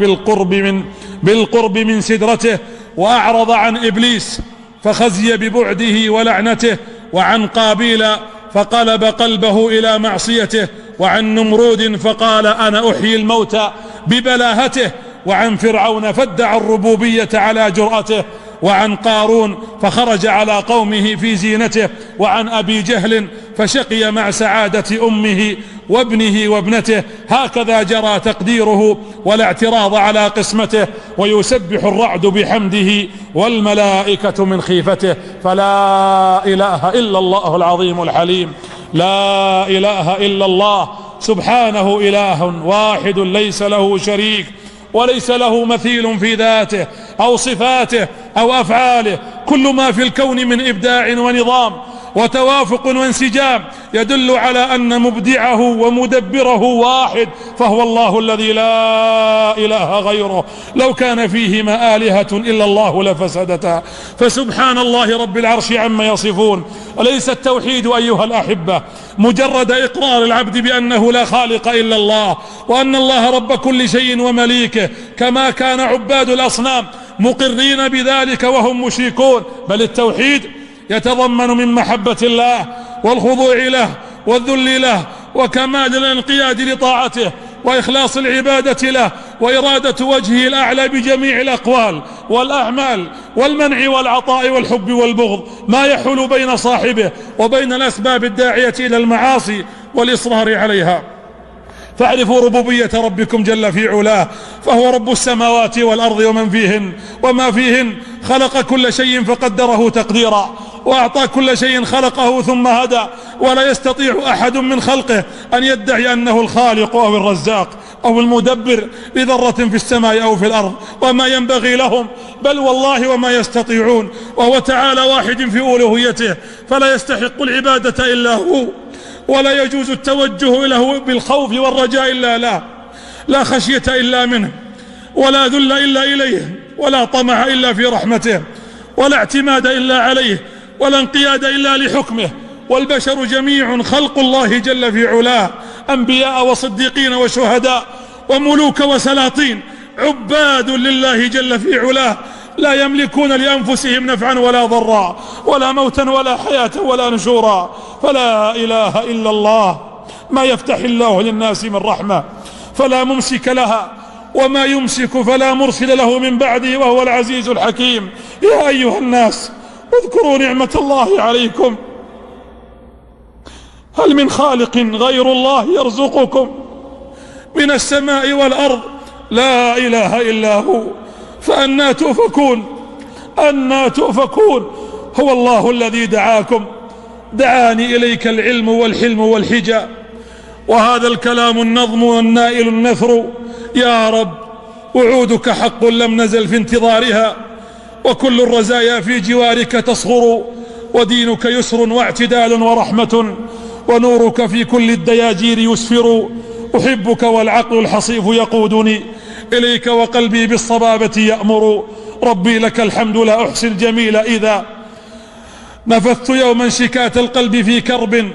بالقرب من سدرته، وأعرض عن إبليس فخزي ببعده ولعنته، وعن قابيل فقلب قلبه إلى معصيته، وعن نمرود فقال أنا أحيي الموتى ببلاهته، وعن فرعون فادعى الربوبية على جرأته، وعن قارون فخرج على قومه في زينته، وعن أبي جهل فشقي مع سعادة أمه وابنه وابنته. هكذا جرى تقديره ولا اعتراض على قسمته، ويسبح الرعد بحمده والملائكة من خيفته. فلا إله إلا الله العظيم الحليم، لا إله إلا الله سبحانه، إله واحد ليس له شريك وليس له مثيل في ذاته أو صفاته أو أفعاله. كل ما في الكون من إبداع ونظام وتوافق وانسجام يدل على أن مبدعه ومدبره واحد، فهو الله الذي لا إله غيره. لو كان فيهما آلهة إلا الله لفسدتا، فسبحان الله رب العرش عما يصفون. وليس التوحيد أيها الأحبة مجرد إقرار العبد بأنه لا خالق إلا الله، وأن الله رب كل شيء ومليكه، كما كان عباد الأصنام مقرين بذلك وهم مشركون. بل التوحيد يتضمن من محبة الله والخضوع له والذل له وكمال الانقياد لطاعته وإخلاص العبادة له وإرادة وجهه الأعلى بجميع الأقوال والأعمال والمنع والعطاء والحب والبغض، ما يحول بين صاحبه وبين الأسباب الداعية إلى المعاصي والإصرار عليها. فاعرفوا ربوبية ربكم جل في علاه، فهو رب السماوات والأرض وما فيهن، خلق كل شيء فقدره تقديرا، وأعطى كل شيء خلقه ثم هدى. ولا يستطيع أحد من خلقه أن يدعي أنه الخالق أو الرزاق، أو المدبر لذرة في السماء أو في الأرض، وما ينبغي لهم، بل والله وما يستطيعون. وهو تعالى واحد في ألوهيته، فلا يستحق العبادة إلا هو، ولا يجوز التوجه له بالخوف والرجاء إلا له، لا خشية إلا منه، ولا ذل إلا إليه، ولا طمع إلا في رحمته، ولا اعتماد إلا عليه، ولا انقياد إلا لحكمه. والبشر جميع خلق الله جل في علاه، أنبياء وصديقين وشهداء وملوك وسلاطين، عباد لله جل في علاه، لا يملكون لأنفسهم نفعا ولا ضرا، ولا موتا ولا حياة ولا نشورا. فلا إله إلا الله. ما يفتح الله للناس من رحمة فلا ممسك لها، وما يمسك فلا مرسل له من بعده، وهو العزيز الحكيم. يا أيها الناس اذكروا نعمة الله عليكم، هل من خالق غير الله يرزقكم من السماء والأرض؟ لا إله إلا هو، فأنى تؤفكون؟ أنى تؤفكون؟ هو الله الذي دعاكم، دعاني إليك العلم والحلم والحجة، وهذا الكلام النظم والنائل النثر. يا رب وعودك حق لم نزل في انتظارها، وكل الرزايا في جوارك تصغر، ودينك يسر واعتدال ورحمة، ونورك في كل الدياجير يسفر. أحبك والعقل الحصيف يقودني إليك، وقلبي بالصبابة يأمر. ربي لك الحمد لا أحصي الجميل إذا نفثت يوما شكاة القلب في كرب،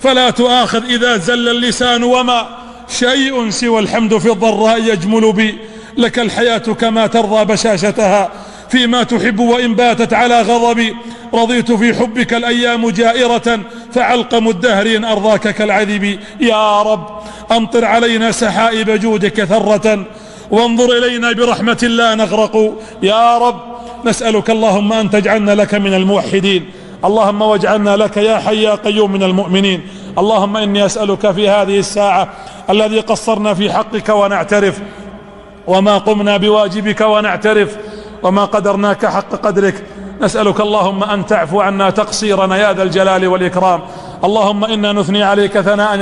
فلا تؤاخذ إذا زل اللسان، وما شيء سوى الحمد في الضراء يجمل بي. لك الحياة كما ترضى بشاشتها فيما تحب، وإن باتت على غضبي رضيت في حبك الأيام جائرة، فعلقم الدهر إن أرضاك كالعذب. يا رب أمطر علينا سحائب جودك ثرة، وانظر إلينا برحمة لا نغرق. يا رب نسألك اللهم أن تجعلنا لك من الموحدين، اللهم واجعلنا لك يا حي يا قيوم من المؤمنين. اللهم إني أسألك في هذه الساعة الذي قصرنا في حقك ونعترف، وما قمنا بواجبك ونعترف، وما قدرناك حق قدرك، نسألك اللهم أن تعفو عنا تقصيرنا يا ذا الجلال والإكرام. اللهم إنا نثني عليك ثناء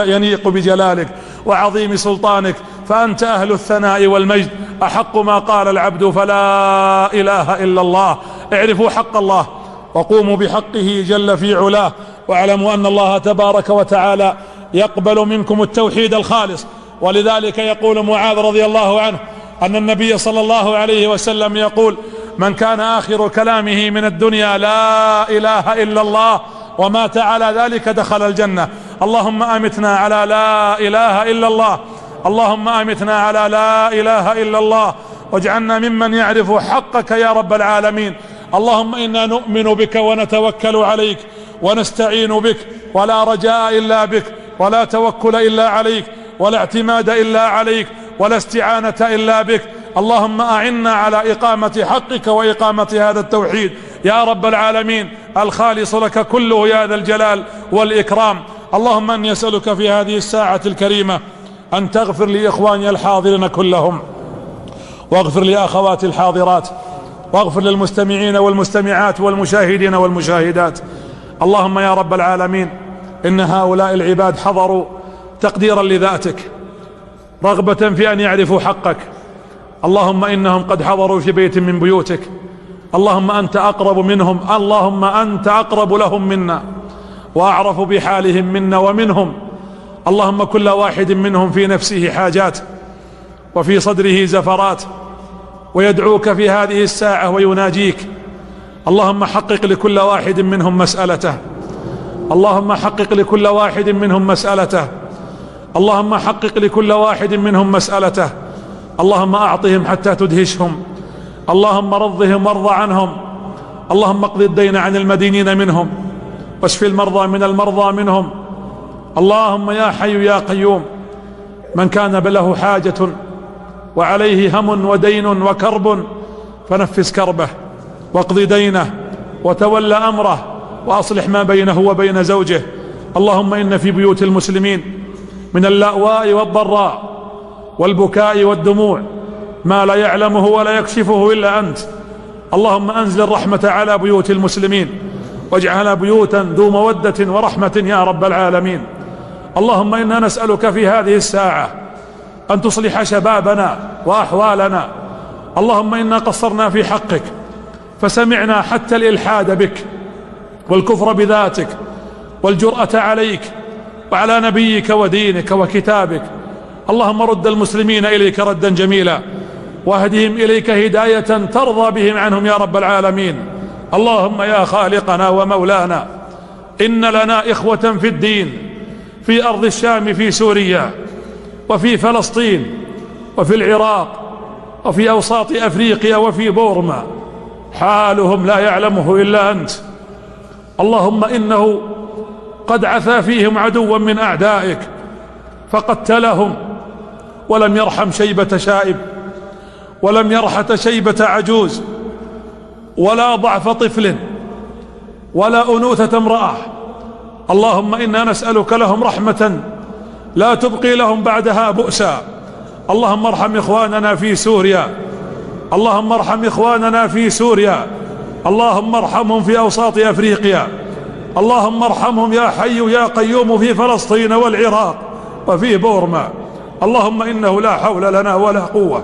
يليق بجلالك وعظيم سلطانك، فأنت أهل الثناء والمجد، أحق ما قال العبد فلا إله إلا الله. اعرفوا حق الله وقوموا بحقه جل في علاه، واعلموا أن الله تبارك وتعالى يقبل منكم التوحيد الخالص. ولذلك يقول معاذ رضي الله عنه أن النبي صلى الله عليه وسلم يقول: من كان آخر كلامه من الدنيا لا إله إلا الله ومات على ذلك دخل الجنة. اللهم أمتنا على لا إله إلا الله، اللهم أمتنا على لا إله إلا الله، واجعلنا ممن يعرف حقك يا رب العالمين. اللهم إنا نؤمن بك ونتوكل عليك ونستعين بك، ولا رجاء إلا بك، ولا توكل إلا عليك، ولا اعتماد إلا عليك، ولا استعانة إلا بك. اللهم أعنا على إقامة حقك وإقامة هذا التوحيد يا رب العالمين، الخالص لك كله يا ذا الجلال والإكرام. اللهم أني أسألك في هذه الساعة الكريمة أن تغفر لإخواني الحاضرين كلهم، واغفر لأخواتي الحاضرات، واغفر للمستمعين والمستمعات والمشاهدين والمشاهدات. اللهم يا رب العالمين إن هؤلاء العباد حضروا تقديرا لذاتك، رغبة في أن يعرفوا حقك. اللهم إنهم قد حضروا في بيت من بيوتك، اللهم أنت أقرب منهم، اللهم أنت أقرب لهم منا وأعرف بحالهم منا ومنهم. اللهم كل واحد منهم في نفسه حاجات وفي صدره زفرات، ويدعوك في هذه الساعة ويناجيك. اللهم حقق لكل واحد منهم مسألته، اللهم حقق لكل واحد منهم مسألته، اللهم حقق لكل واحد منهم مسألته. اللهم أعطهم حتى تدهشهم، اللهم رضهم وارض عنهم، اللهم اقض الدين عن المدينين منهم، واشف المرضى من المرضى منهم. اللهم يا حي يا قيوم، من كان له حاجة وعليه هم ودين وكرب فنفس كربه واقض دينه وتولى أمره وأصلح ما بينه وبين زوجه. اللهم إن في بيوت المسلمين من اللأواء والضراء والبكاء والدموع ما لا يعلمه ولا يكشفه إلا أنت. اللهم أنزل الرحمة على بيوت المسلمين، واجعلها بيوتا ذو مودة ورحمة يا رب العالمين. اللهم إنا نسألك في هذه الساعة أن تصلح شبابنا وأحوالنا. اللهم إنا قصرنا في حقك فسمعنا حتى الإلحاد بك والكفر بذاتك والجرأة عليك وعلى نبيك ودينك وكتابك. اللهم رد المسلمين إليك ردا جميلا واهدهم إليك هداية ترضى بهم عنهم يا رب العالمين. اللهم يا خالقنا ومولانا، إن لنا إخوة في الدين في أرض الشام، في سوريا، وفي فلسطين، وفي العراق، وفي أوساط أفريقيا، وفي بورما، حالهم لا يعلمه إلا أنت. اللهم إنه قد عثى فيهم عدوا من أعدائك فقتلهم، ولم يرحم شيبة شائب، ولم يرحت شيبة عجوز، ولا ضعف طفل، ولا أنوثة امرأة. اللهم إنا نسألك لهم رحمة لا تبقي لهم بعدها بؤسا. اللهم ارحم إخواننا في سوريا، اللهم ارحم إخواننا في سوريا، اللهم ارحمهم في أوساط أفريقيا، اللهم ارحمهم يا حي يا قيوم في فلسطين والعراق وفي بورما. اللهم إنه لا حول لنا ولا قوة،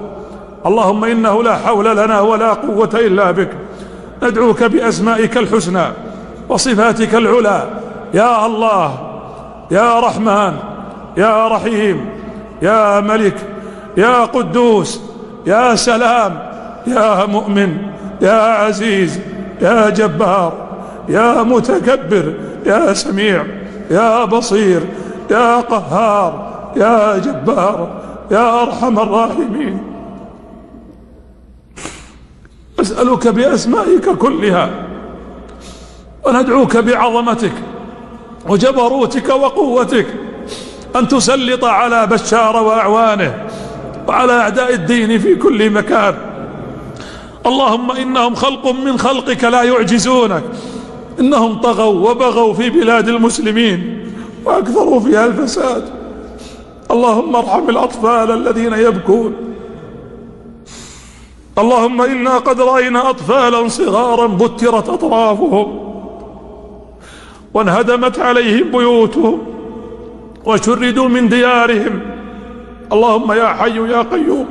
اللهم إنه لا حول لنا ولا قوة إلا بك. ندعوك بأسمائك الحسنى وصفاتك العلى يا الله، يا رحمن، يا رحيم، يا ملك، يا قدوس، يا سلام، يا مؤمن، يا عزيز، يا جبار، يا متكبر، يا سميع، يا بصير، يا قهار، يا جبار، يا أرحم الراحمين. أسألك بأسمائك كلها وندعوك بعظمتك وجبروتك وقوتك أن تسلط على بشار وأعوانه وعلى أعداء الدين في كل مكان. اللهم إنهم خلق من خلقك لا يعجزونك، إنهم طغوا وبغوا في بلاد المسلمين وأكثروا فيها الفساد. اللهم ارحم الأطفال الذين يبكون. اللهم إنا قد رأينا أطفالا صغارا بترت أطرافهم وانهدمت عليهم بيوتهم وشردوا من ديارهم. اللهم يا حي يا قيوم،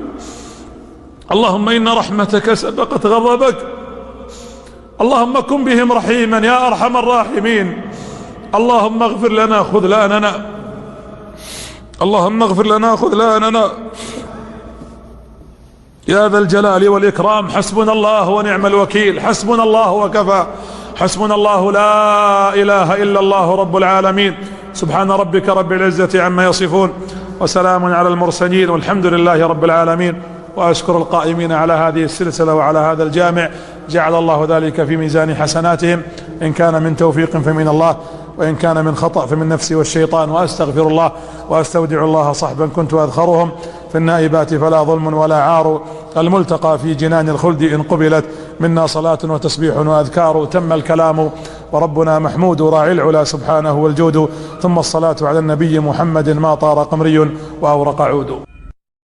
اللهم إن رحمتك سبقت غضبك. اللهم كن بهم رحيما يا أرحم الراحمين. اللهم اغفر لنا خذلاننا، اللهم اغفر لنا خذلاننا يا ذا الجلال والإكرام. حسبنا الله ونعم الوكيل، حسبنا الله وكفى، حسبنا الله لا إله إلا الله رب العالمين. سبحان ربك رب العزة عما يصفون وسلام على المرسلين والحمد لله رب العالمين. وأشكر القائمين على هذه السلسلة وعلى هذا الجامع، جعل الله ذلك في ميزان حسناتهم، إن كان من توفيق فمن الله، وإن كان من خطأ فمن نفسي والشيطان. وأستغفر الله وأستودع الله صحبا كنت أذخرهم في النائبات فلا ظلم ولا عار، الملتقى في جنان الخلد إن قبلت منا صلاة وتسبيح وأذكار. تم الكلام وربنا محمود راعي العلا سبحانه والجود، ثم الصلاة على النبي محمد ما طار قمري وأورق عود.